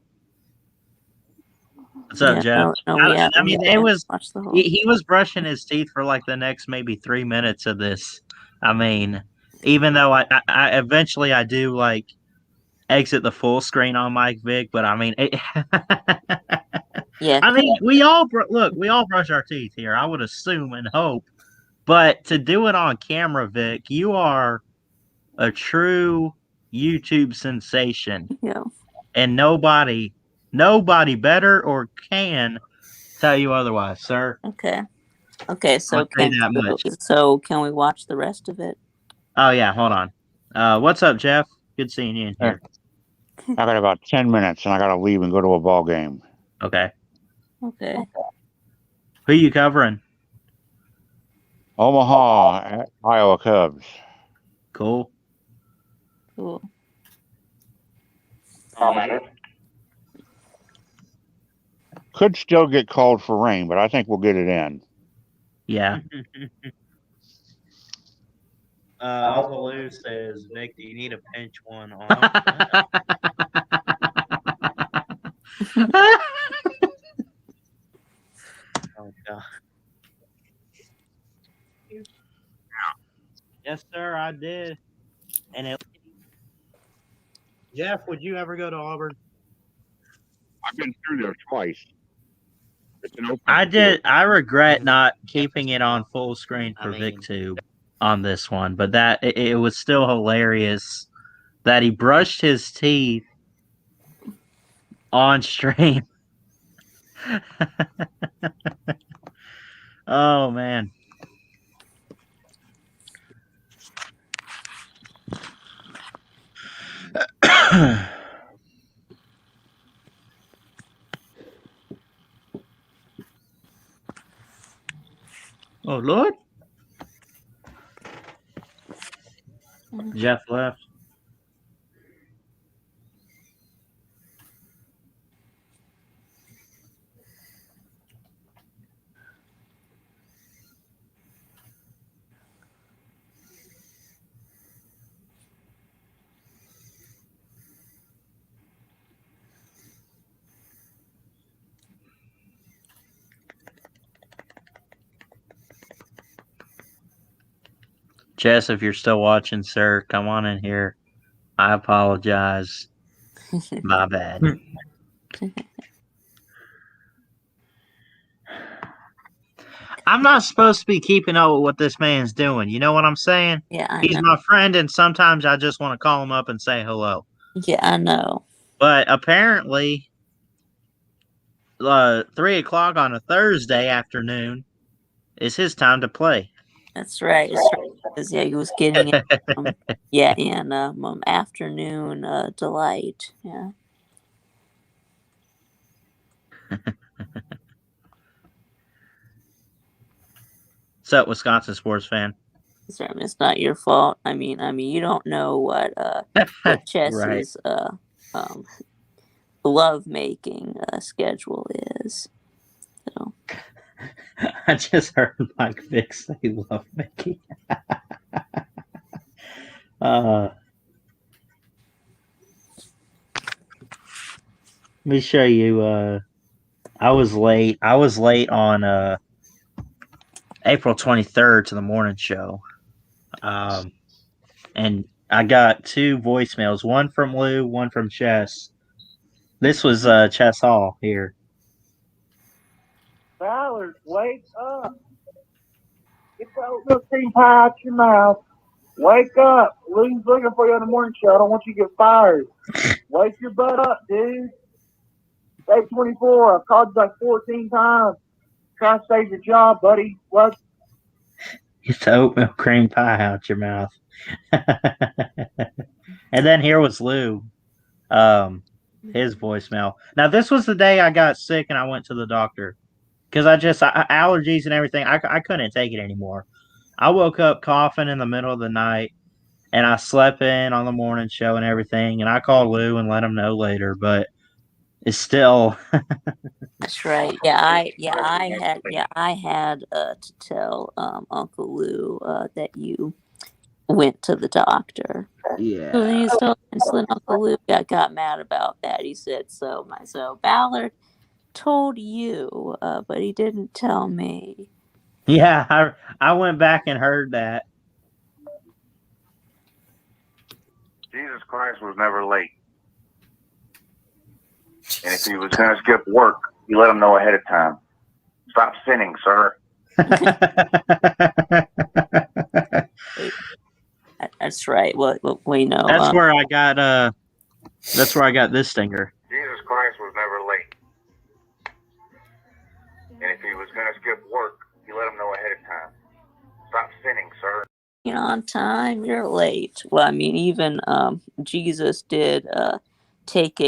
What's up, Jeff? I mean, it was watch the whole. he was brushing his teeth for like the next maybe 3 minutes of this. I mean, even though I eventually I do like exit the full screen on Mike Vick, but I mean, Yeah. I mean, we all brush our teeth here. I would assume and hope, but to do it on camera, Vic, you are a true YouTube sensation, Yeah. and nobody better or can tell you otherwise, sir. Okay. So I'll say that much. So can we watch the rest of it? Oh yeah, hold on. What's up, Jeff? Good seeing you in here. I got about 10 minutes, and I got to leave and go to a ball game. Okay. Okay. Who you covering? Omaha, Iowa Cubs. Cool. Could still get called for rain, but I think we'll get it in. Yeah. Uncle Lou says, Vic, do you need a pinch one on? Oh, God. Yes, sir, I did. And Jeff, would you ever go to Auburn? I've been through there twice. It's an open I did. field. I regret not keeping it on full screen for VicTube on this one, but that it was still hilarious that he brushed his teeth on stream. Oh man. Oh Lord. Jeff left. Jess, if you're still watching, sir, come on in here. I apologize. My bad. I'm not supposed to be keeping up with what this man's doing. You know what I'm saying? Yeah, He's my friend, and sometimes I just want to call him up and say hello. Yeah, I know. But apparently, 3 o'clock on a Thursday afternoon is his time to play. That's right. Because he was getting in afternoon delight. Yeah. What's up, Wisconsin sports fan? It's not your fault. I mean, you don't know what Chess's love making schedule is. So. I just heard Mike Vick say love making. Let me show you. I was late on April 23rd to the morning show. And I got 2 voicemails, one from Lou, one from Chess. This was Chess Hall here. Ballard, wake up. Get the oatmeal cream pie out your mouth. Wake up. Lou's looking for you on the morning show. I don't want you to get fired. Wake your butt up, dude. Day 24. I've called you like 14 times. Trying to save your job, buddy. What? Get the oatmeal cream pie out your mouth. And then here was Lou. His voicemail. Now, this was the day I got sick and I went to the doctor. Because allergies and everything, I couldn't take it anymore. I woke up coughing in the middle of the night, and I slept in on the morning show and everything, and I called Lou and let him know later, but it's still... That's right. I had to tell Uncle Lou that you went to the doctor. Yeah. So then Uncle Luke got mad about that. He said, so Ballard told you, but he didn't tell me. Yeah, I went back and heard that. Jesus Christ was never late. And if he was going to skip work, you let him know ahead of time. Stop sinning, sir. That's right. Well, we know. That's where I got this stinger. Jesus Christ was never late. And if he was going to skip work, you let him know ahead of time. Stop sinning, sir. On time, you're late. Well, I mean, even Jesus did take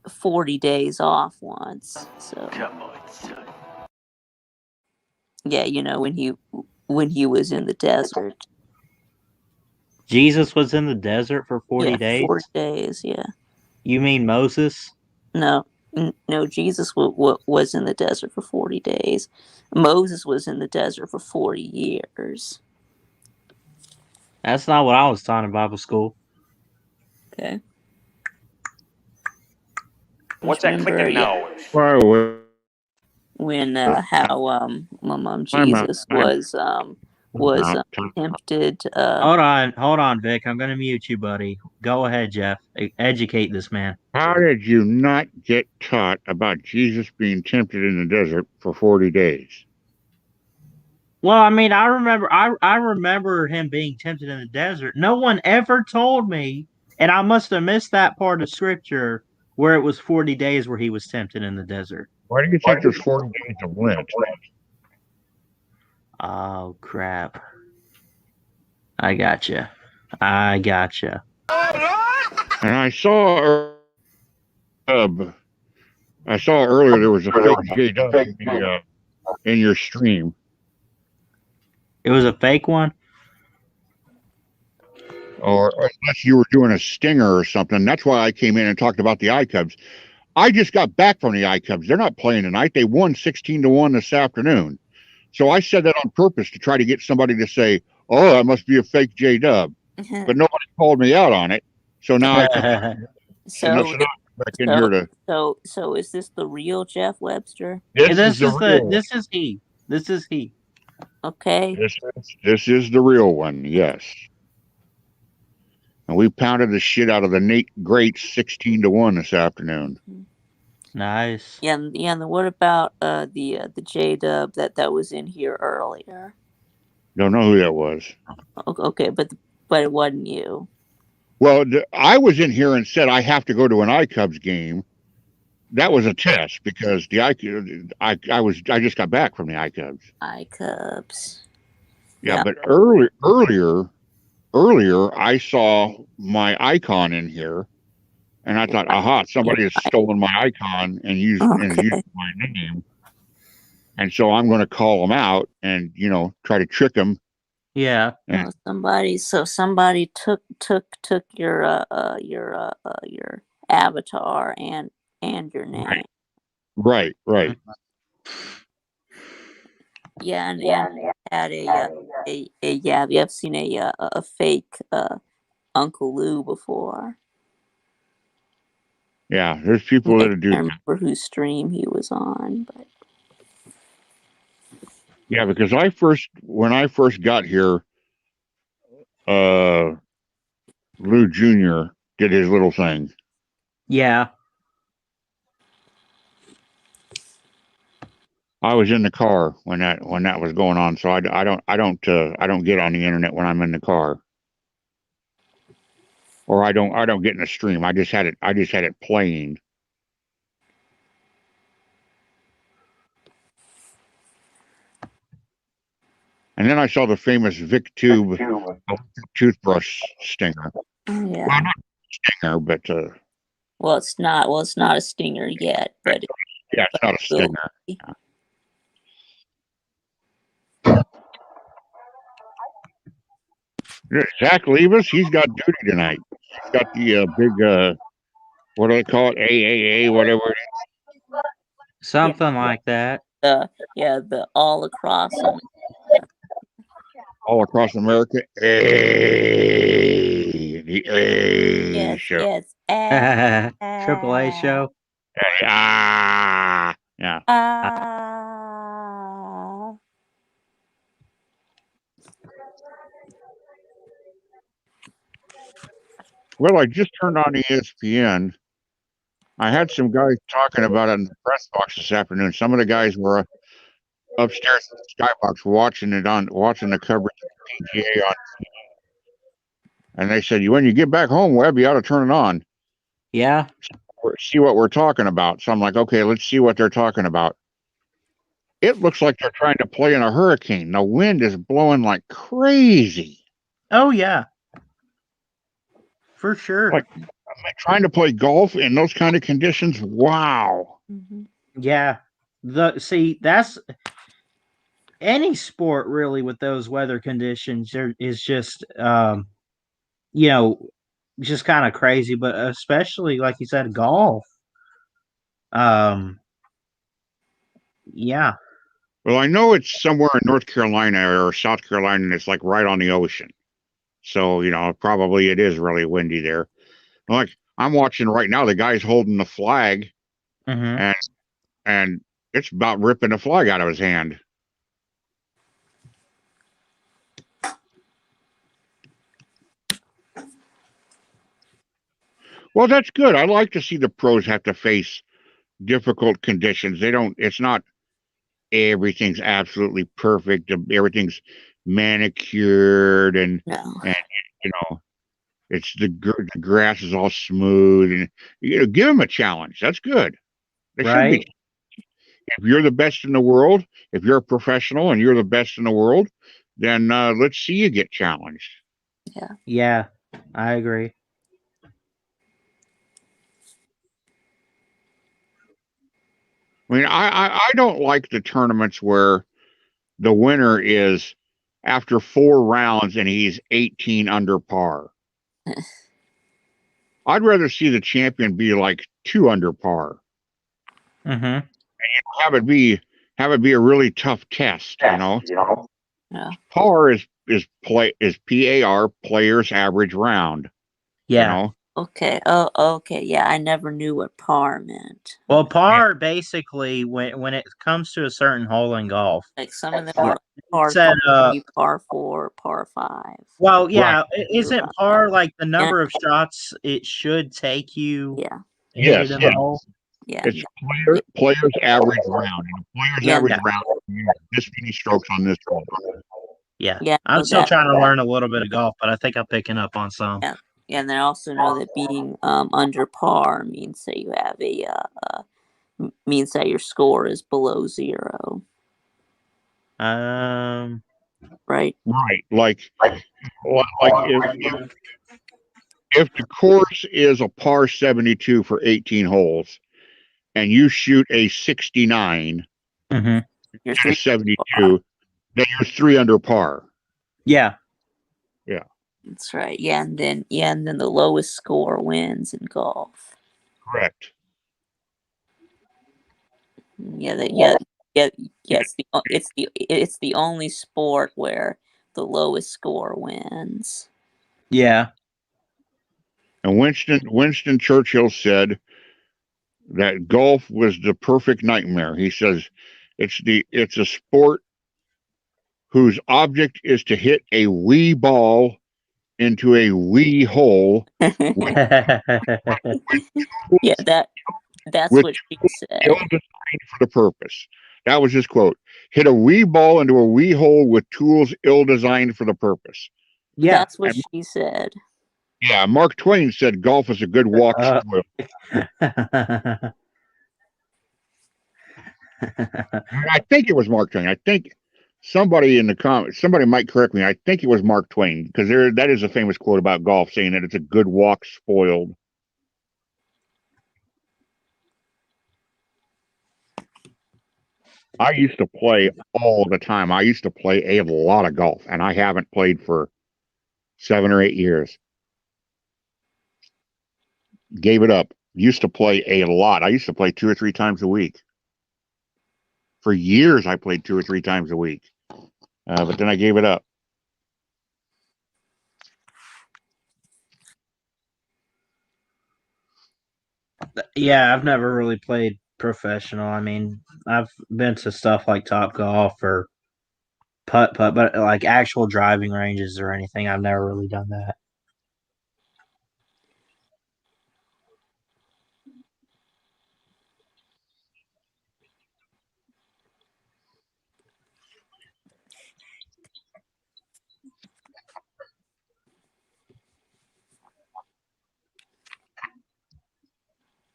40 days off once. So come on, son. Yeah, when he was in the desert. Jesus was in the desert for 40 days? 40 days, yeah. You mean Moses? No, Jesus was in the desert for 40 days. Moses was in the desert for 40 years. That's not what I was taught in Bible school. Okay. What's that clicking now? When Jesus was tempted. Hold on, Vic. I'm gonna mute you, buddy. Go ahead, Jeff. Educate this man. How did you not get taught about Jesus being tempted in the desert for 40 days? Well, I mean, I remember him being tempted in the desert. No one ever told me, and I must have missed that part of scripture where it was 40 days where he was tempted in the desert. Why do you think there's 40 days of Lent? Oh, crap. I gotcha. And I saw earlier there was a fake J-Dub in your stream. It was a fake one? Or unless you were doing a stinger or something. That's why I came in and talked about the iCubs. I just got back from the iCubs. They're not playing tonight. They won 16-1 this afternoon. So I said that on purpose to try to get somebody to say, oh, that must be a fake J-Dub. But nobody called me out on it. So now I come back in here to... So is this the real Jeff Webster? This is he. Okay. This is the real one, yes. And we pounded the shit out of the Nate Greats 16-1 this afternoon. Nice. Yeah, and what about the J-Dub that was in here earlier? Don't know who that was. Okay, but it wasn't you. Well, I was in here and said I have to go to an iCubs game. That was a test because I just got back from the iCubs. iCubs. Yeah, but earlier I saw my icon in here, and I thought, aha, somebody has stolen my icon and used my name, and so I'm going to call them out and try to trick them. Yeah. Somebody took your avatar and your name. Right. Yeah, and had you have seen a fake Uncle Lou before? Yeah, there's people that do. I don't remember whose stream he was on, but yeah, because when I first got here, Lou Jr. did his little thing. Yeah. I was in the car when that was going on, so I don't get on the internet when I'm in the car, or I don't get in the stream. I just had it playing. And then I saw the famous Vic Tube toothbrush stinger. Yeah. Well, not stinger, but well, it's not a stinger yet, but yeah, it's not a stinger. Zach Levis, he's got duty tonight. He's got the big, what do they call it? AAA, whatever it is. Something like that. The all across. all across America. A, the A Yes, show. yes. Triple A show. Yeah. Ah. Well, I just turned on ESPN. I had some guys talking about it in the press box this afternoon. Some of the guys were upstairs in the skybox watching the coverage of the PGA on, and they said, "When you get back home, Webb, you ought to turn it on. Yeah. See what we're talking about." So I'm like, "Okay, let's see what they're talking about." It looks like they're trying to play in a hurricane. The wind is blowing like crazy. Oh yeah. For sure. Like trying to play golf in those kind of conditions. Wow. Mm-hmm. Yeah. That's any sport really with those weather conditions is just just kind of crazy, but especially like you said, golf. Yeah. Well, I know it's somewhere in North Carolina or South Carolina, and it's like right on the ocean. So, probably it is really windy there. Like I'm watching right now, the guy's holding the flag, Mm-hmm. and it's about ripping the flag out of his hand. Well, that's good. I like to see the pros have to face difficult conditions. It's not everything's absolutely perfect. Everything's manicured and it's the grass is all smooth, and give them a challenge. That's good. They should be. If you're the best in the world, if you're a professional and you're the best in the world, then let's see you get challenged. Yeah, I agree. I mean, I don't like the tournaments where the winner is after 4 rounds and he's 18 under par. I'd rather see the champion be like 2 under par. Mm-hmm. And have it be a really tough test, Yeah. Par is PAR, players average round. Yeah. Okay. Oh, okay. Yeah, I never knew what par meant. Well, par basically when it comes to a certain hole in golf, Like some of them are par 3, par 4, par 5. Well, yeah, isn't par like the number of shots it should take you? Yeah. To hit it in the hole? Yeah. It's players average round. And players average round this many strokes on this hole. Yeah. I'm still trying to learn a little bit of golf, but I think I'm picking up on some. Yeah. And then I also know that being under par means that you have means that your score is below 0. Right. Like if the course is a par 72 for 18 holes, and you shoot a 69, you're 72, then you're 3 under par. Yeah. Yeah. That's right. Yeah, and then the lowest score wins in golf. Correct. It's the only sport where the lowest score wins. Yeah. And Winston Churchill said that golf was the perfect nightmare. He says it's a sport whose object is to hit a wee ball into a wee hole. Yeah, that's what she said. Ill-designed for the purpose. That was his quote. Hit a wee ball into a wee hole with tools ill-designed for the purpose. Yeah. That's what she said. Yeah, Mark Twain said golf is a good walk spoil. I think it was Mark Twain. I think somebody in the comments, somebody might correct me. I think it was Mark Twain, because that is a famous quote about golf, saying that it's a good walk spoiled. I used to play all the time. I used to play a lot of golf, and I haven't played for 7 or 8 years. Gave it up. Used to play a lot. I used to play 2 or 3 times a week. For years, I played 2 or 3 times a week. But then I gave it up. Yeah, I've never really played professional. I mean, I've been to stuff like Top Golf or putt putt, but like actual driving ranges or anything, I've never really done that.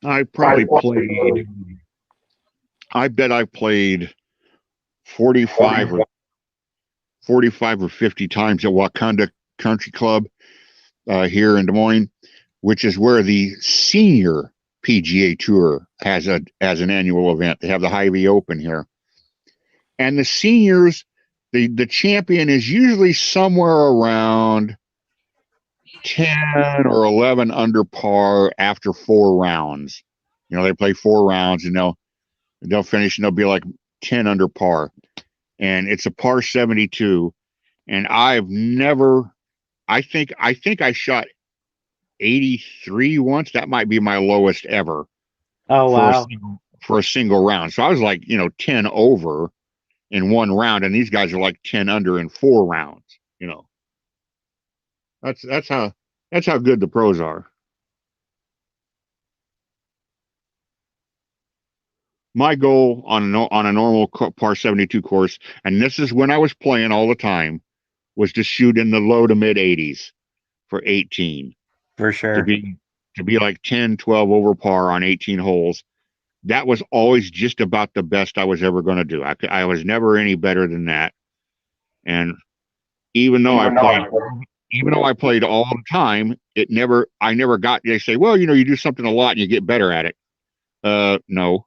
I probably played. I bet I've played 45 or 50 times at Wakanda Country Club here in Des Moines, which is where the senior PGA Tour has an annual event. They have the Hy-Vee Open here, and the seniors, the champion is usually somewhere around 10 or 11 under par after 4 rounds. They play 4 rounds and they'll finish and they'll be like 10 under par, and it's a par 72. And I've never. I think I shot 83 once. That might be my lowest ever. Oh wow! For a single round. So I was like 10 over in 1 round, and these guys are like 10 under in 4 rounds. That's how good the pros are. My goal on a normal par 72 course, and this is when I was playing all the time, was to shoot in the low to mid 80s for 18. For sure. To be like 10, 12 over par on 18 holes. That was always just about the best I was ever going to do. I was never any better than that. And even though I played all the time, I never got. They say, well, you do something a lot and you get better at it. No.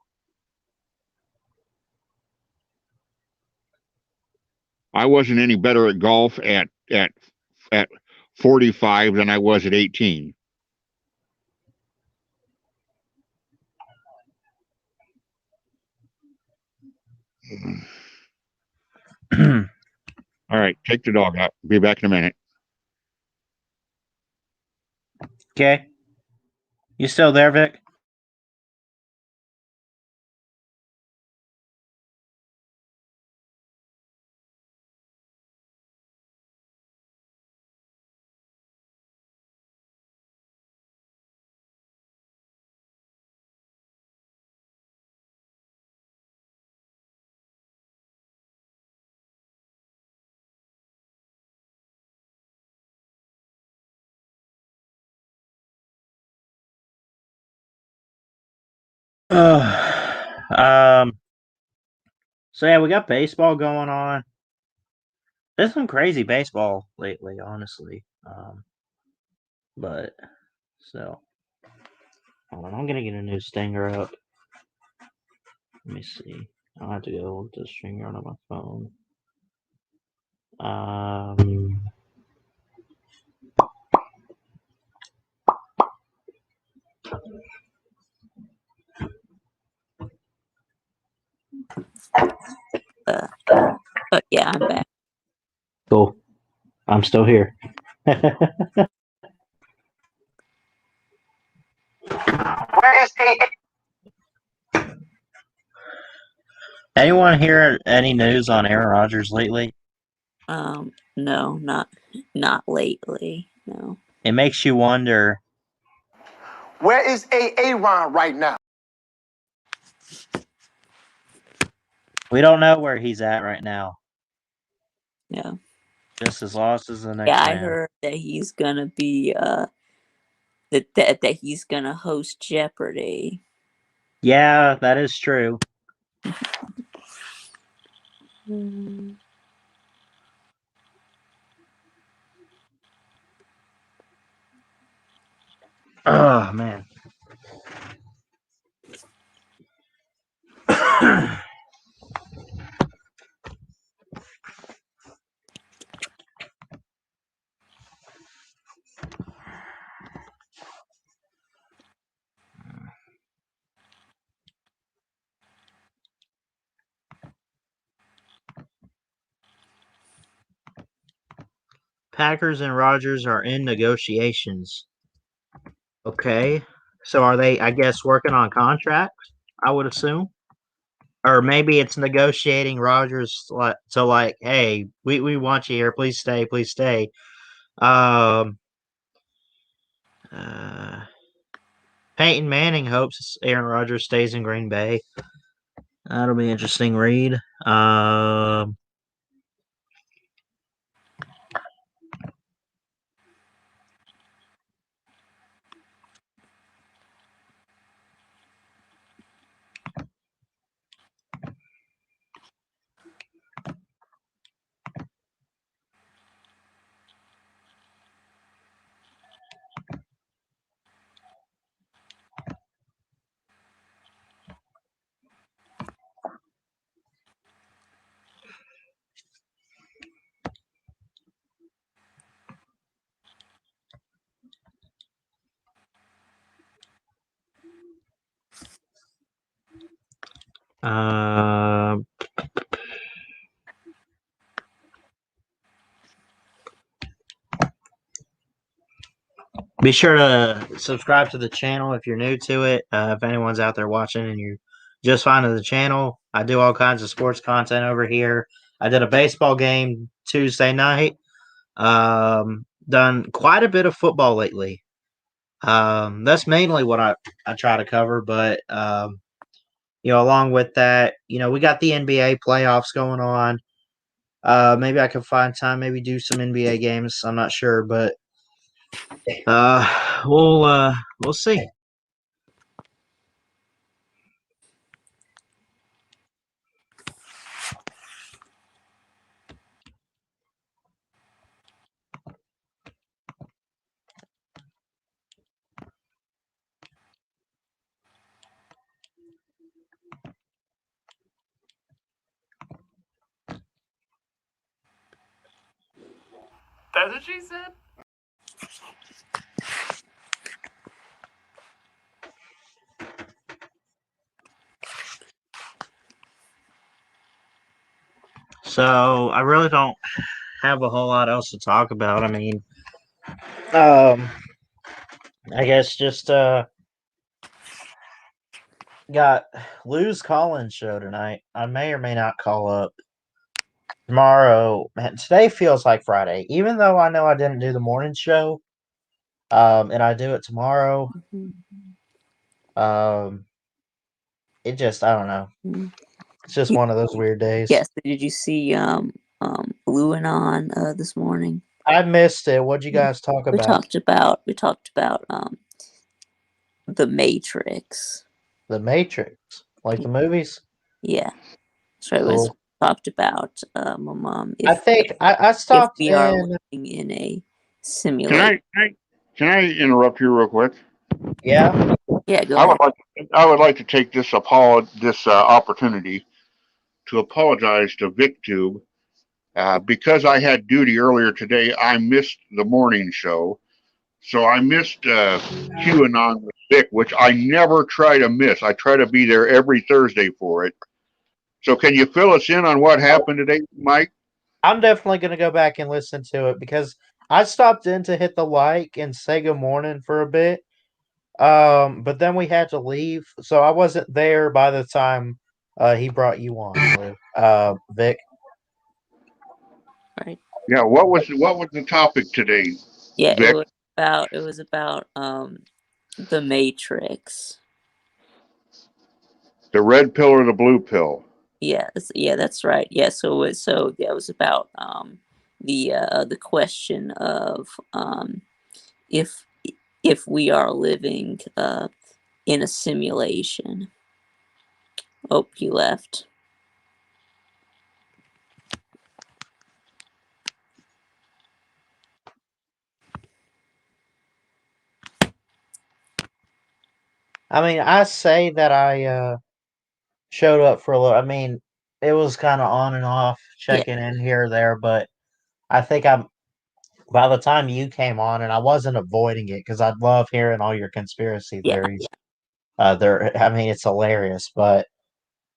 I wasn't any better at golf at 45 than I was at 18. All right, take the dog out. Be back in a minute. Okay. You still there, Vic? Um. So yeah, we got baseball going on. There's some crazy baseball lately, honestly. But so hold on, I'm gonna get a new stinger up. Let me see. I'll have to go with the stinger on my phone. But yeah, I'm back. Cool. I'm still here. Anyone hear any news on Aaron Rodgers lately? No, not lately. No. It makes you wonder. Where is Aaron right now? We don't know where he's at right now. Yeah. Just as lost as the next Yeah, man. I heard that he's gonna be that he's gonna host Jeopardy. Yeah, that is true. Oh man. Packers and Rodgers are in negotiations. Okay. So are they, I guess, working on contracts? I would assume, or maybe it's negotiating Rogers to like, hey, we want you here. Please stay. Please stay. Um, uh, Peyton Manning hopes Aaron Rodgers stays in Green Bay. That'll be an interesting read. Uh, Be sure to subscribe to the channel if you're new to it. If anyone's out there watching and you're just finding the channel, I do all kinds of sports content over here. I did a baseball game Tuesday night. Done quite a bit of football lately. That's mainly what I try to cover, but along with that, we got the NBA playoffs going on. Maybe I can find time, maybe do some NBA games. I'm not sure, but we'll see. That's what she said? So I really don't have a whole lot else to talk about. I mean, I guess just got Lou's call-in show tonight. I may or may not call up tomorrow. Man, today feels like Friday, even though I know I didn't do the morning show. And I do it tomorrow. It just, I don't know. It's just one of those weird days. Yes. Did you see Blue and On this morning? I missed it. What'd you guys talk about? We talked about The Matrix. The Matrix, like the movies. Yeah, so it was talked about. My mom. I think I stopped. If we are living in a simulation. Can I interrupt you real quick? Yeah. Yeah. Go ahead. I would like to take this opportunity to apologize to VicTube. Because I had duty earlier today, I missed the morning show. So I missed QAnon with Vic, which I never try to miss. I try to be there every Thursday for it. So can you fill us in on what happened today, Mike? I'm definitely going to go back and listen to it because I stopped in to hit the like and say good morning for a bit. But then we had to leave. So I wasn't there by the time he brought you on, Vic. Right. Yeah, what was the topic today? Yeah, Vic? it was about The Matrix. The red pill or the blue pill? Yeah, that's right. Yeah, it was about the question of if we are living in a simulation. Oh, he left. I mean, I say that I showed up for a little. I mean, it was kind of on and off, checking in here or there, but I think by the time you came on, and I wasn't avoiding it because I love hearing all your conspiracy theories. I mean, it's hilarious, but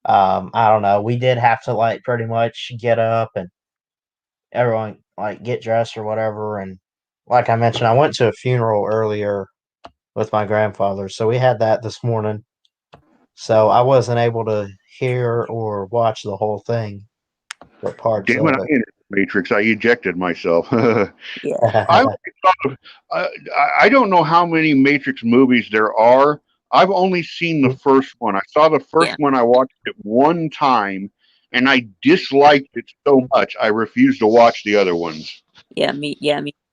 I don't know. We did have to like pretty much get up and everyone like get dressed or whatever. And like I mentioned, I went to a funeral earlier with my grandfather. So we had that this morning. So I wasn't able to hear or watch the whole thing, but parts Damn it! of I entered the Matrix. I ejected myself. Yeah. I it. I don't know how many Matrix movies there are. I've only seen the first one. I saw the first Yeah. one. I watched it one time, and I disliked it so much I refused to watch the other ones. Yeah, me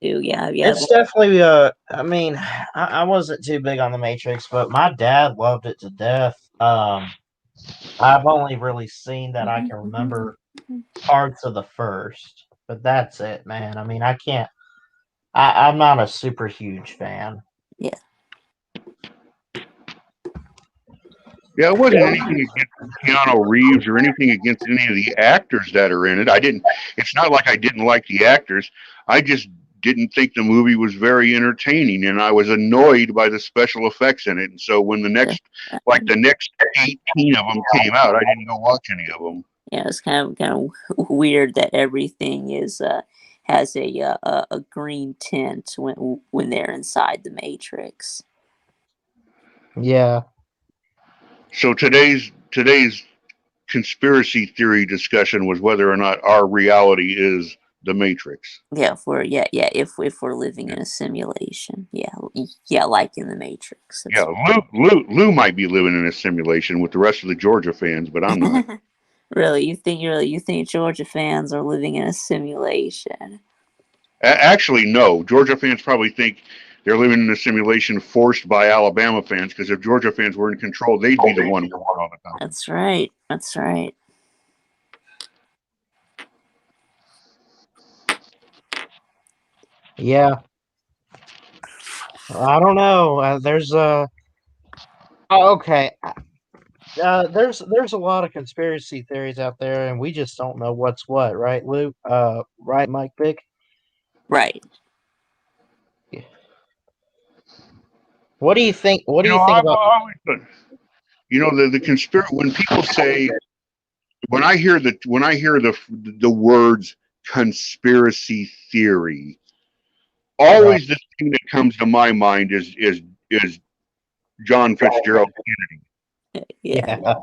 too. Yeah. It's definitely I mean, I wasn't too big on the Matrix, but my dad loved it to death. I've only really seen that I can remember parts of the first, but that's it, man. I mean, I can't. I'm not a super huge fan. Yeah. Yeah, it wasn't anything against Keanu Reeves or anything against any of the actors that are in it. It's not like I didn't like the actors. I just didn't think the movie was very entertaining, and I was annoyed by the special effects in it. And so when the next 18 of them came out, I didn't go watch any of them. Yeah, it's kind of weird that everything is has a green tint when they're inside the Matrix. Yeah. So today's conspiracy theory discussion was whether or not our reality is the Matrix. Yeah, if we're living in a simulation, yeah, like in the Matrix. Yeah, Lou might be living in a simulation with the rest of the Georgia fans, but I'm not. Really, you think Georgia fans are living in a simulation? Actually, no. Georgia fans probably think they're living in a simulation forced by Alabama fans, because if Georgia fans were in control, they'd be the one all the time. That's right. That's right. Yeah. I don't know. There's okay. There's a lot of conspiracy theories out there, and we just don't know what's what, right, Lou? Right, Mike Big? Right. Yeah. What do you think? What do you think about? The conspiracy. When people say, when I hear the words conspiracy theory, always the thing that comes to my mind is John Fitzgerald Kennedy. Yeah.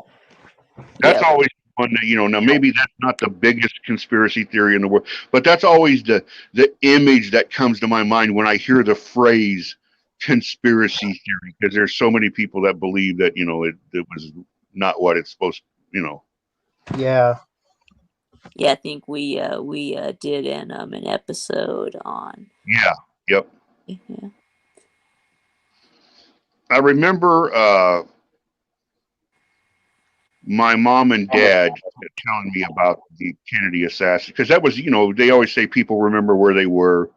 That's always one that, now maybe that's not the biggest conspiracy theory in the world, but that's always the image that comes to my mind when I hear the phrase conspiracy theory, because there's so many people that believe that, it was not what it's supposed to, Yeah. Yeah, I think we did an episode on. Yeah. Yep. Yeah. I remember my mom and dad telling me about the Kennedy assassin, because that was, they always say people remember where they were.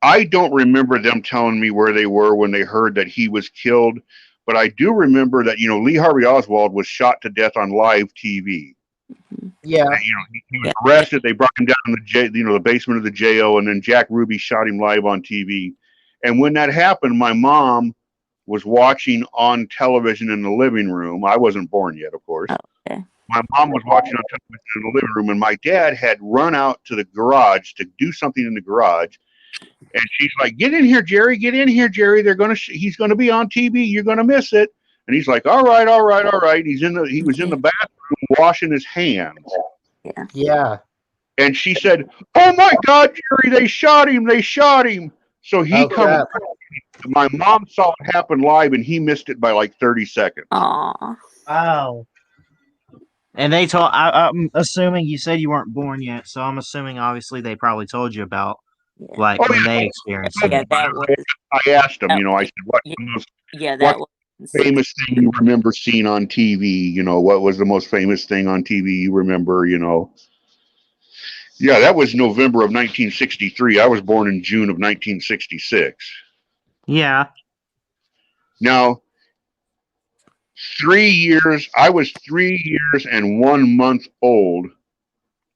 I don't remember them telling me where they were when they heard that he was killed, but I do remember that, Lee Harvey Oswald was shot to death on live TV. Yeah. And, he was arrested. They brought him down in the basement of the jail, and then Jack Ruby shot him live on TV. And when that happened, my mom was watching on television in the living room. I wasn't born yet, of course. Okay. My mom was watching on television in the living room, and my dad had run out to the garage to do something in the garage. And she's like, "Get in here, Jerry. Get in here, Jerry. He's gonna be on TV. You're gonna miss it." And he's like, "All right, all right, all right." He was in the bathroom washing his hands. Yeah. Yeah. And she said, "Oh my God, Jerry! They shot him! They shot him!" So he comes. My mom saw it happen live, and he missed it by like 30 seconds. Aw. Wow. And they told. I'm assuming you said you weren't born yet, so I'm assuming obviously they probably told you about when they experienced it. Yeah, that was. I asked him. I said, "What's the most famous thing you remember seeing on TV? What was the most famous thing on TV you remember? Yeah, that was November of 1963. I was born in June of 1966. Yeah. Now, I was 3 years and 1 month old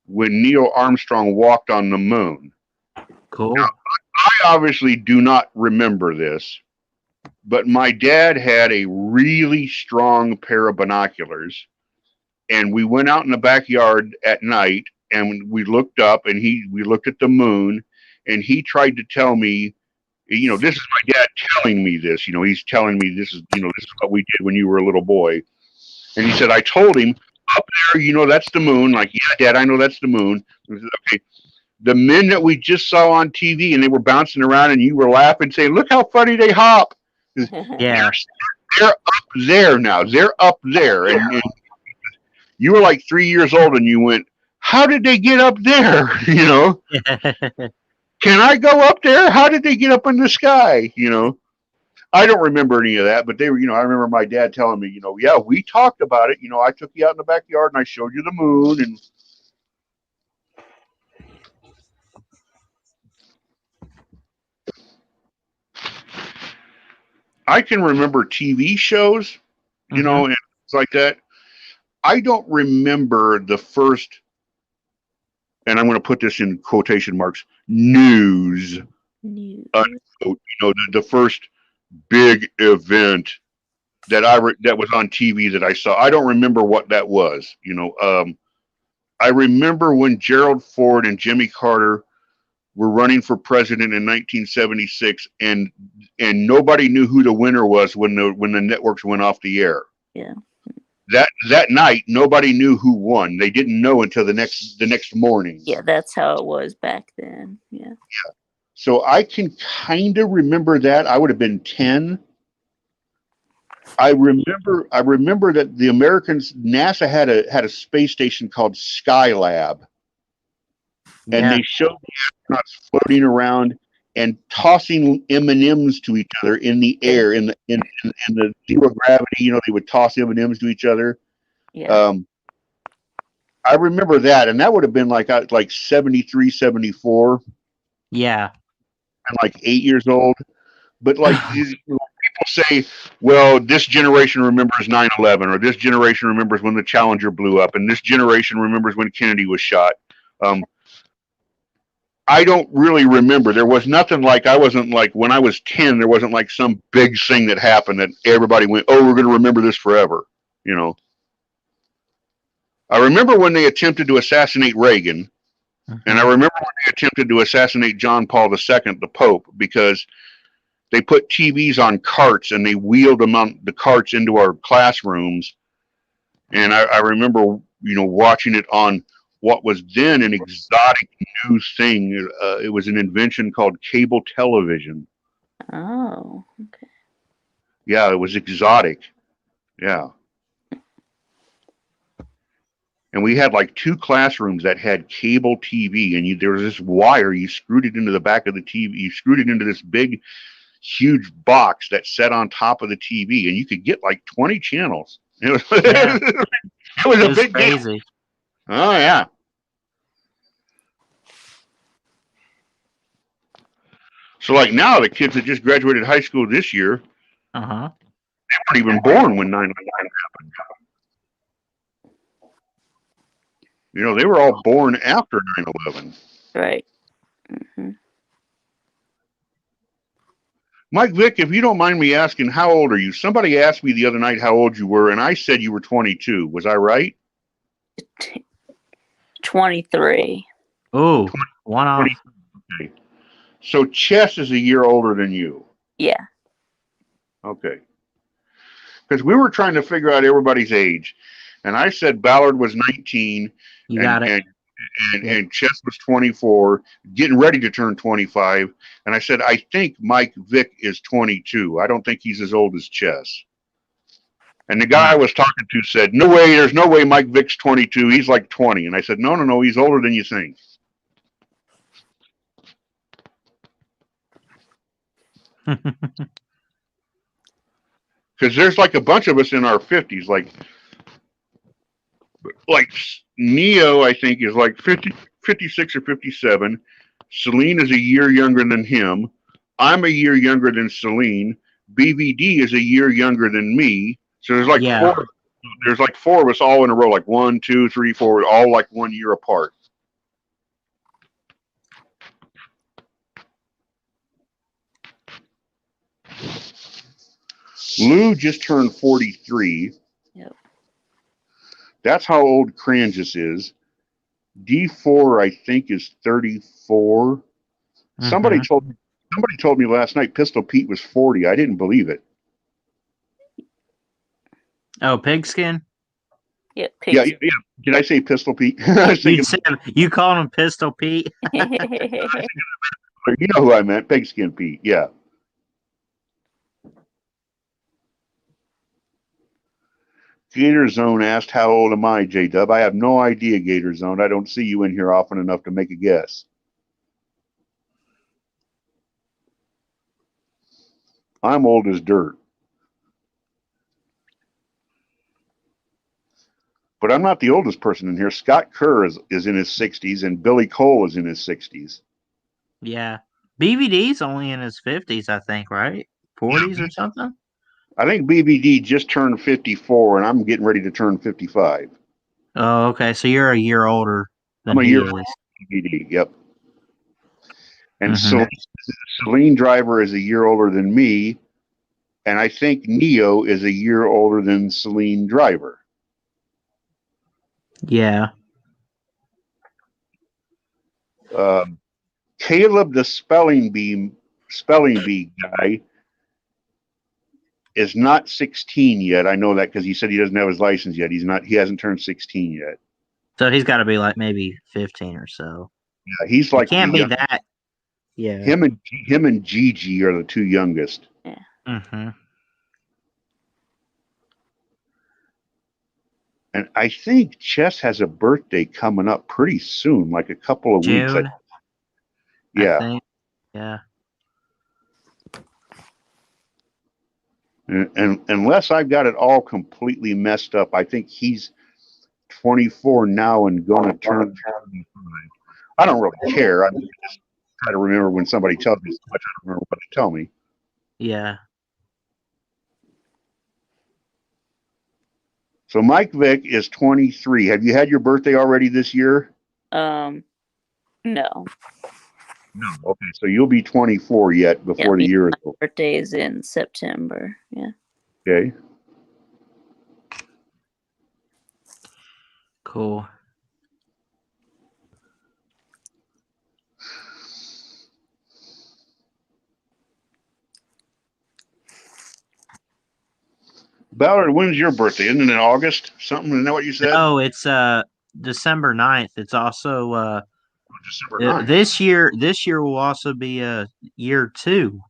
when Neil Armstrong walked on the moon. Cool. Now, I obviously do not remember this, but my dad had a really strong pair of binoculars, and we went out in the backyard at night, and we looked up, and we looked at the moon, and he tried to tell me This is my dad telling me this. He's telling me this is what we did when you were a little boy. And he said, I told him up there, that's the moon. Like, yeah, Dad, I know that's the moon. I said, okay. The men that we just saw on TV and they were bouncing around and you were laughing, saying, look how funny they hop. Yeah. They're up there now. They're up there. And you were like 3 years old and you went, how did they get up there? Can I go up there? How did they get up in the sky? I don't remember any of that, but they were, I remember my dad telling me, yeah, we talked about it. I took you out in the backyard and I showed you the moon. And I can remember TV shows, and things like that. I don't remember the first, and I'm going to put this in quotation marks, news. Unquote, the first big event that that was on TV that I saw. I don't remember what that was. I remember when Gerald Ford and Jimmy Carter were running for president in 1976, and nobody knew who the winner was when the networks went off the air. Yeah. That night, nobody knew who won. They didn't know until the next morning. Yeah, that's how it was back then. Yeah. Yeah. So I can kind of remember that. I would have been 10. I remember that the Americans, NASA had a space station called Skylab, and they showed the astronauts floating around and tossing M&Ms to each other in the air in the zero gravity. They would toss M&Ms to each other. Yeah. I remember that, and that would have been like 73, 74. Yeah. I'm like 8 years old, but like people say, well, this generation remembers 9/11, or this generation remembers when the Challenger blew up, and this generation remembers when Kennedy was shot. I don't really remember. There was nothing like, I wasn't like, when I was 10, there wasn't like some big thing that happened that everybody went, oh, we're going to remember this forever. I remember when they attempted to assassinate Reagan, and I remember when they attempted to assassinate John Paul II, the Pope, because they put TVs on carts and they wheeled them on the carts into our classrooms. And I remember, watching it on what was then an exotic new thing. It was an invention called cable television. Oh, okay. Yeah, it was exotic. Yeah. And we had like 2 classrooms that had cable TV, and there was this wire. You screwed it into the back of the TV. You screwed it into this big, huge box that sat on top of the TV, and you could get like 20 channels. It was, it was a big crazy. Deal. Oh, yeah. So like now, the kids that just graduated high school this year, they weren't even born when 9/11 happened. They were all born after 9/11. Right. Mike Vick, if you don't mind me asking, how old are you? Somebody asked me the other night how old you were, and I said you were 22. Was I right? 23. Ooh, one off. Okay. So Chess is a year older than you. Yeah. Okay. Because we were trying to figure out everybody's age, and I said Ballard was 19. You got it. And Chess was 24, getting ready to turn 25. And I said, I think Mike Vick is 22. I don't think he's as old as Chess. And the guy I was talking to said, no way, there's no way Mike Vick's 22. He's like 20. And I said, no, he's older than you think. Because there's like a bunch of us in our 50s, like Neo, I think, is like 56 or 57. Celine is a year younger than him. I'm a year younger than Celine. BVD is a year younger than me. So there's like four. There's like 4 of us all in a row, like 1, 2, 3, 4, all like 1 year apart. Lou just turned 43. Yep. That's how old Cranges is. D4, I think, is 34. Somebody told me Somebody told me last night Pistol Pete was 40. I didn't believe it. Oh, pigskin. Yeah, Yeah, pigs. yeah. Did I say Pistol Pete? I was thinking, You called him Pistol Pete. you know who I meant, Pigskin Pete. Yeah. Gator Zone asked, "How old am I, J Dub?" I have no idea, Gator Zone. I don't see you in here often enough to make a guess. I'm old as dirt. But I'm not the oldest person in here. Scott Kerr is in his 60s, and Billy Cole is in his 60s. Yeah. BVD's only in his 50s, I think, right? 40s or something? I think BBD just turned 54, and I'm getting ready to turn 55. Oh, okay. So you're a year older than I'm a he year is. older than BBD, yep. And Mhm. Celine Driver is a year older than me, and I think Neo is a year older than Celine Driver. Yeah. Caleb, the spelling bee guy, is not 16 yet. I know that because he said he doesn't have his license yet. He hasn't turned 16 yet. So he's got to be like maybe 15 or so. Yeah, he's He like can't be that. Yeah. him and Gigi are the two youngest. Yeah. Mm-hmm. And I think Chess has a birthday coming up pretty soon, like a couple of weeks. June. Yeah. I think. Yeah. And unless I've got it all completely messed up, I think he's 24 now and going to turn 25. I don't really care. I just try to remember when somebody tells me so much. I don't remember what they tell me. Yeah. So Mike Vick is 23. Have you had your birthday already this year? No. No. Okay, so you'll be 24 yet before the year is My over. birthday is in September. Yeah. Okay. Cool. Ballard, when's your birthday? Isn't it in August? Something? Isn't that what you said? Oh, it's December 9th. It's also December 9th. this year will also be year 2.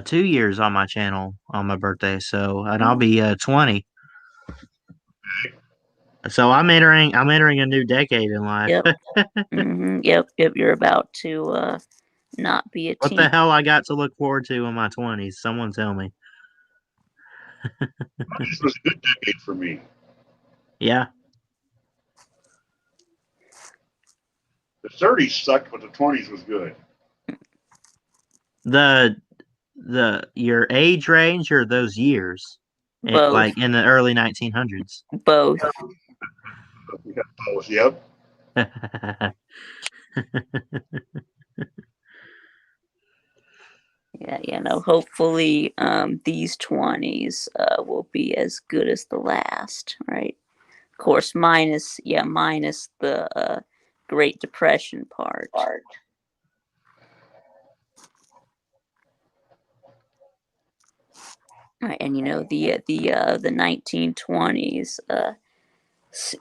2 years on my channel on my birthday. So, and I'll be 20. So I'm entering a new decade in life. Yep. Yep. You're about to not be a What teen. the hell I got to look forward to in my 20s? Someone tell me. This was a good decade for me. Yeah. The 30s sucked, but the 20s was good. Your age range or those years? Both. Like in the early 1900s. Both. We got both. Yep. Yeah, no, hopefully these 20s will be as good as the last, right? Of course, minus the Great Depression part. Right, and you know the 1920s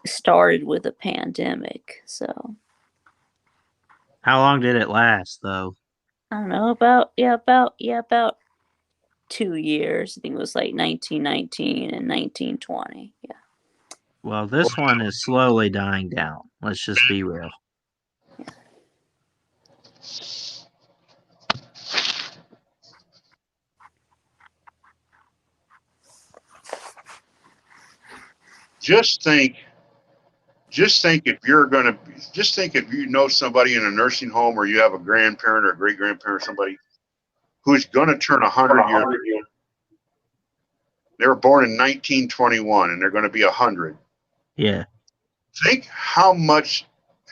started with a pandemic, so How long did it last though? I don't know, about 2 years. I think it was like 1919 and 1920. Yeah. Well, this one is slowly dying down. Let's just be real. Just think if you know somebody in a nursing home or you have a grandparent or a great grandparent, somebody who's going to turn 100 years. They were born in 1921 and they're going to be 100. Yeah. Think how much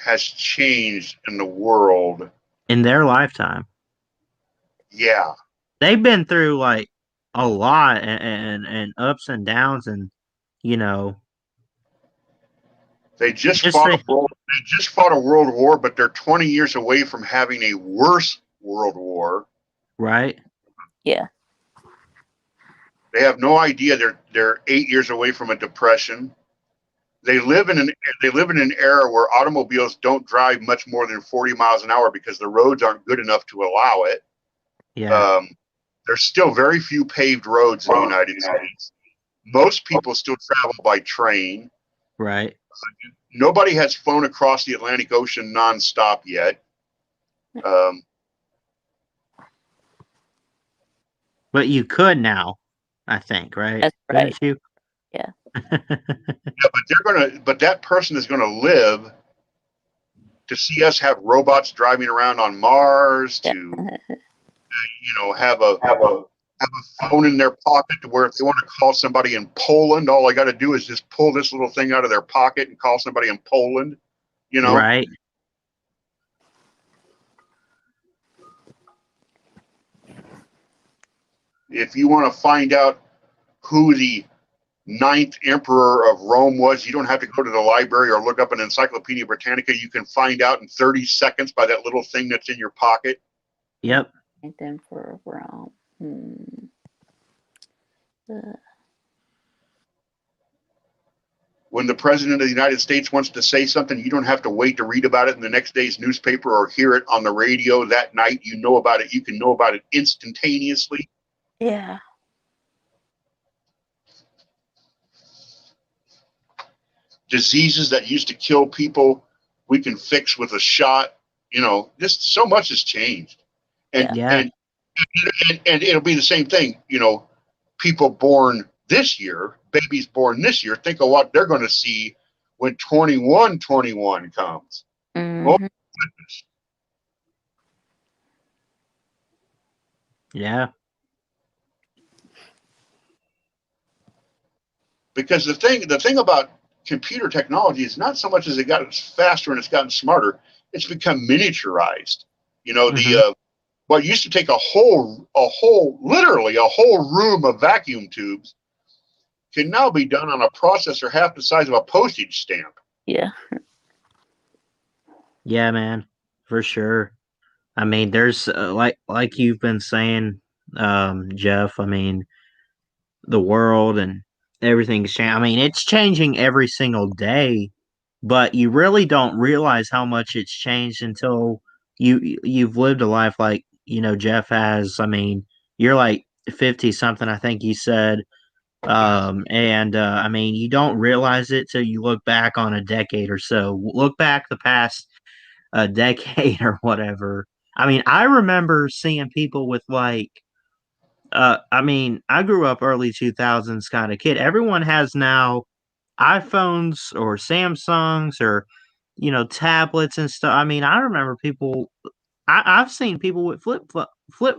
has changed in the world In their lifetime. Yeah. They've been through like a lot and ups and downs and They just Just fought think- a world war, but they're 20 years away from having a worse World War. Right. Yeah. They have no idea they're 8 years away from a depression. They live in an era where automobiles don't drive much more than 40 miles an hour because the roads aren't good enough to allow it. Yeah. There's still very few paved roads in the United States. Most people still travel by train. Right. Nobody has flown across the Atlantic Ocean nonstop yet. But you could now, I think, right? That's right. Couldn't you? Yeah. Yeah, but that person is gonna live to see us have robots driving around on Mars, to have a phone in their pocket to where if they want to call somebody in Poland, all I got to do is just pull this little thing out of their pocket and call somebody in Poland. Right. If you want to find out who the 9th emperor of Rome was, you don't have to go to the library or look up an Encyclopedia Britannica. You can find out in 30 seconds by that little thing that's in your pocket. Yep. 9th emperor of Rome. When the president of the United States wants to say something, you don't have to wait to read about it in the next day's newspaper or hear it on the radio that night. You know about it. You can know about it instantaneously. Yeah. Diseases that used to kill people, we can fix with a shot. Just so much has changed. And it'll be the same thing. People born this year, babies born this year, think of what they're going to see when 2121 comes. Mm-hmm. Oh, goodness. Yeah. Because the thing about computer technology is not so much as it got faster and it's gotten smarter, it's become miniaturized. What used to take literally a whole room of vacuum tubes can now be done on a processor half the size of a postage stamp. Yeah. Yeah, man, for sure. I mean, there's like you've been saying, Jeff. I mean, the world and everything's changing. I mean, it's changing every single day, but you really don't realize how much it's changed until you've lived a life like Jeff has. I mean, you're like 50 something, I think you said. I mean, you don't realize it till you look back on a decade or so. Look back the past decade or whatever. I mean, I remember seeing people with I mean, I grew up early 2000s kind of kid. Everyone has now iPhones or Samsungs or tablets and stuff. I mean, I remember people. I've seen people with flip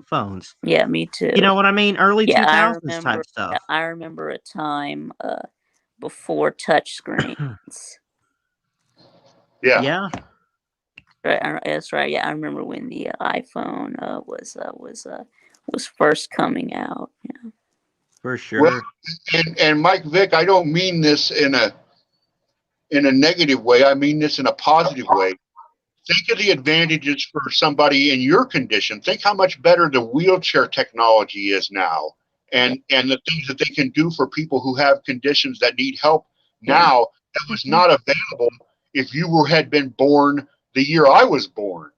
phones. Yeah, me too. You know what I mean? Early 2000s type stuff. I remember a time before touch screens. Yeah. Yeah. Right. That's right. Yeah, I remember when the iPhone was first coming out. Yeah. For sure. Well, and Mike Vick, I don't mean this in a negative way. I mean this in a positive way. Think of the advantages for somebody in your condition. Think how much better the wheelchair technology is now, and the things that they can do for people who have conditions that need help now that was not available if you had been born the year I was born.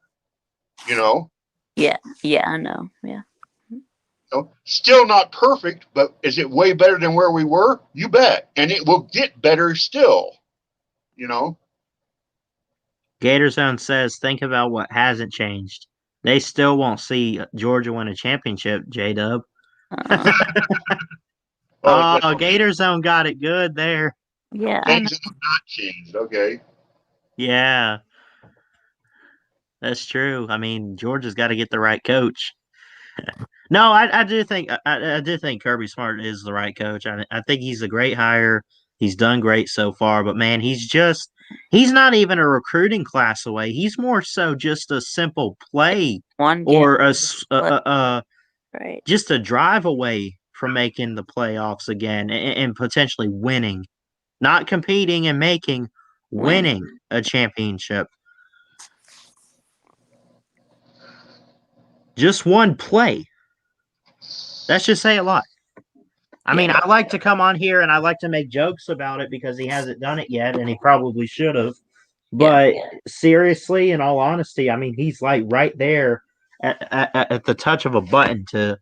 Yeah, I know. Yeah. Still not perfect, but is it way better than where we were? You bet. And it will get better still. Gator Zone says, think about what hasn't changed. They still won't see Georgia win a championship, J-Dub. Gator Zone got it good there. Yeah. Things have not changed. Okay. Yeah. That's true. I mean, Georgia's got to get the right coach. No, I do think Kirby Smart is the right coach. I think he's a great hire. He's done great so far, but man, he's not even a recruiting class away. He's more so just a simple play or just a drive away from making the playoffs again and potentially winning, not competing and winning a championship. Just one play. That should say a lot. I mean, I like to come on here and I like to make jokes about it because he hasn't done it yet and he probably should have. But seriously, in all honesty, I mean, he's like right there at the touch of a button to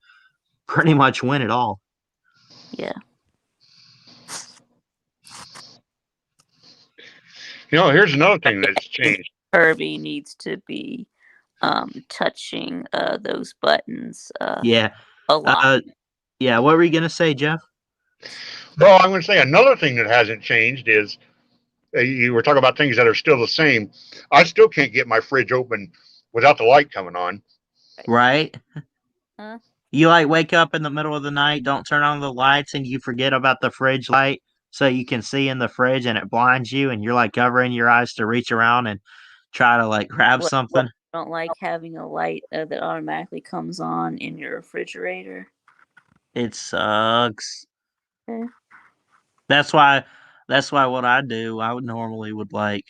pretty much win it all. Yeah. Here's another thing that's changed. Kirby needs to be touching those buttons Yeah. a lot. Yeah, what were you going to say, Jeff? Well, I'm going to say another thing that hasn't changed is you were talking about things that are still the same. I still can't get my fridge open without the light coming on. Right? Huh? You like wake up in the middle of the night, don't turn on the lights, and you forget about the fridge light so you can see in the fridge and it blinds you and you're like covering your eyes to reach around and try to like grab something. I don't like having a light that automatically comes on in your refrigerator. It sucks. Okay. That's why what I do, I would normally like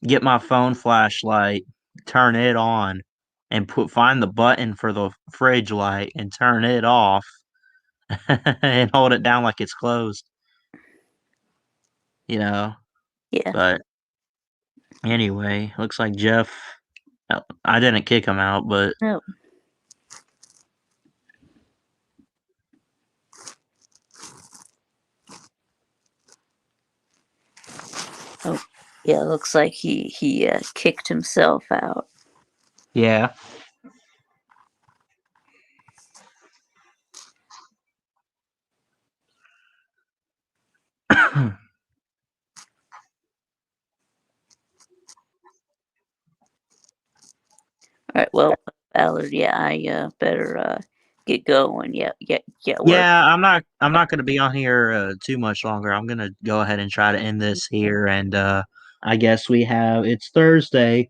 get my phone flashlight, turn it on, and find the button for the fridge light and turn it off and hold it down like it's closed. Yeah. But anyway, looks like Jeff, I didn't kick him out, but no. Oh, yeah, looks like he kicked himself out. Yeah. All right, well, Ballard, I better get going. Yeah. Yeah, I'm not going to be on here too much longer. I'm going to go ahead and try to end this here, and I guess it's Thursday.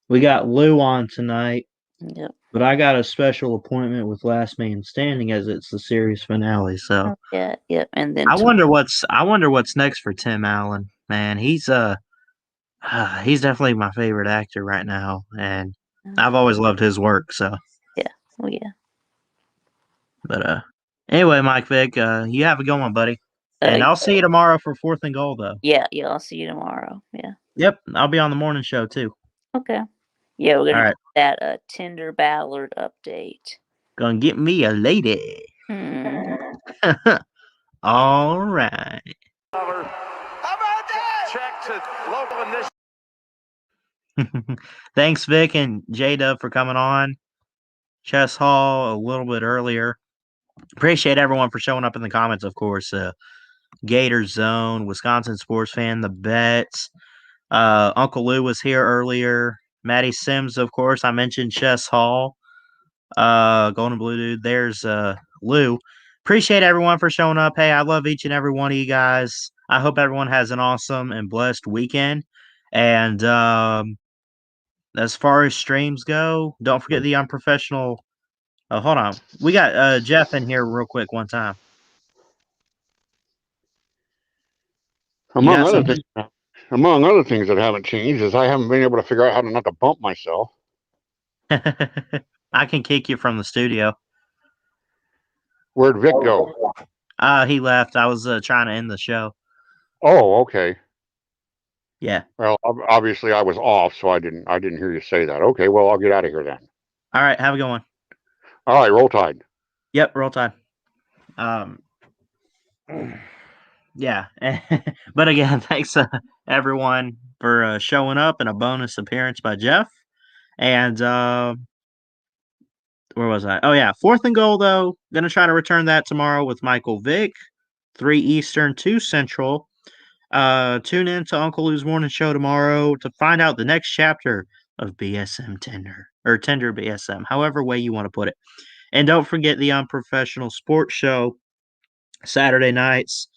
We got Lou on tonight. Yep. But I got a special appointment with Last Man Standing as it's the series finale. So yeah, and then I wonder what's next for Tim Allen. Man, he's definitely my favorite actor right now, and I've always loved his work. So yeah, oh yeah. But anyway, Mike Vick, you have a good one, buddy. And I'll see you tomorrow for Fourth and Goal, though. Yeah, I'll see you tomorrow. Yeah. Yep, I'll be on the morning show too. Okay. Yeah, we're gonna get that Tinder Ballard update. Gonna get me a lady. All right. How about that? Check to local initiative. Thanks, Vic and J-Dub, for coming on. Chess Hall a little bit earlier. Appreciate everyone for showing up in the comments, of course. Gator Zone, Wisconsin Sports Fan, the Bets. Uncle Lou was here earlier. Maddie Sims, of course. I mentioned Chess Hall. Golden Blue Dude. There's Lou. Appreciate everyone for showing up. Hey, I love each and every one of you guys. I hope everyone has an awesome and blessed weekend. And as far as streams go, don't forget the unprofessional. Oh, hold on. We got Jeff in here real quick one time. Among other things that haven't changed is I haven't been able to figure out how to not to bump myself. I can kick you from the studio. Where'd Vic go? He left. I was trying to end the show. Oh, okay. Yeah. Well, obviously I was off, so I didn't hear you say that. Okay, well, I'll get out of here then. All right, have a good one. All right, roll tide. Yep, roll tide. Yeah. But again, thanks everyone for showing up, and a bonus appearance by Jeff. And where was I? Oh yeah, Fourth and Goal though. Gonna try to return that tomorrow with Michael Vick, 3 Eastern, 2 Central. Tune in to Uncle Lou's morning show tomorrow to find out the next chapter of BSM Tender, or Tender BSM, however way you want to put it. And don't forget the Unprofessional Sports Show Saturday nights,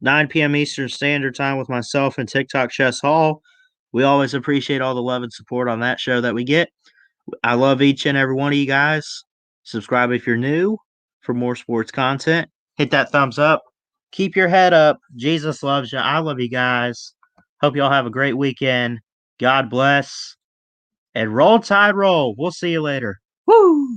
9 p.m. Eastern Standard Time with myself and TikTok Chess Hall. We always appreciate all the love and support on that show that we get. I love each and every one of you guys. Subscribe if you're new for more sports content. Hit that thumbs up. Keep your head up. Jesus loves you. I love you guys. Hope y'all have a great weekend. God bless. And roll tide roll. We'll see you later. Woo!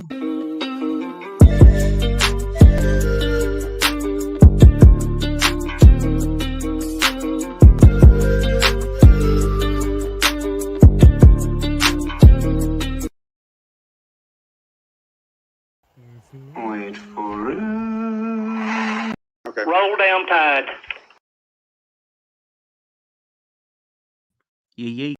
Wait for it. Okay. Roll down tide. Yee.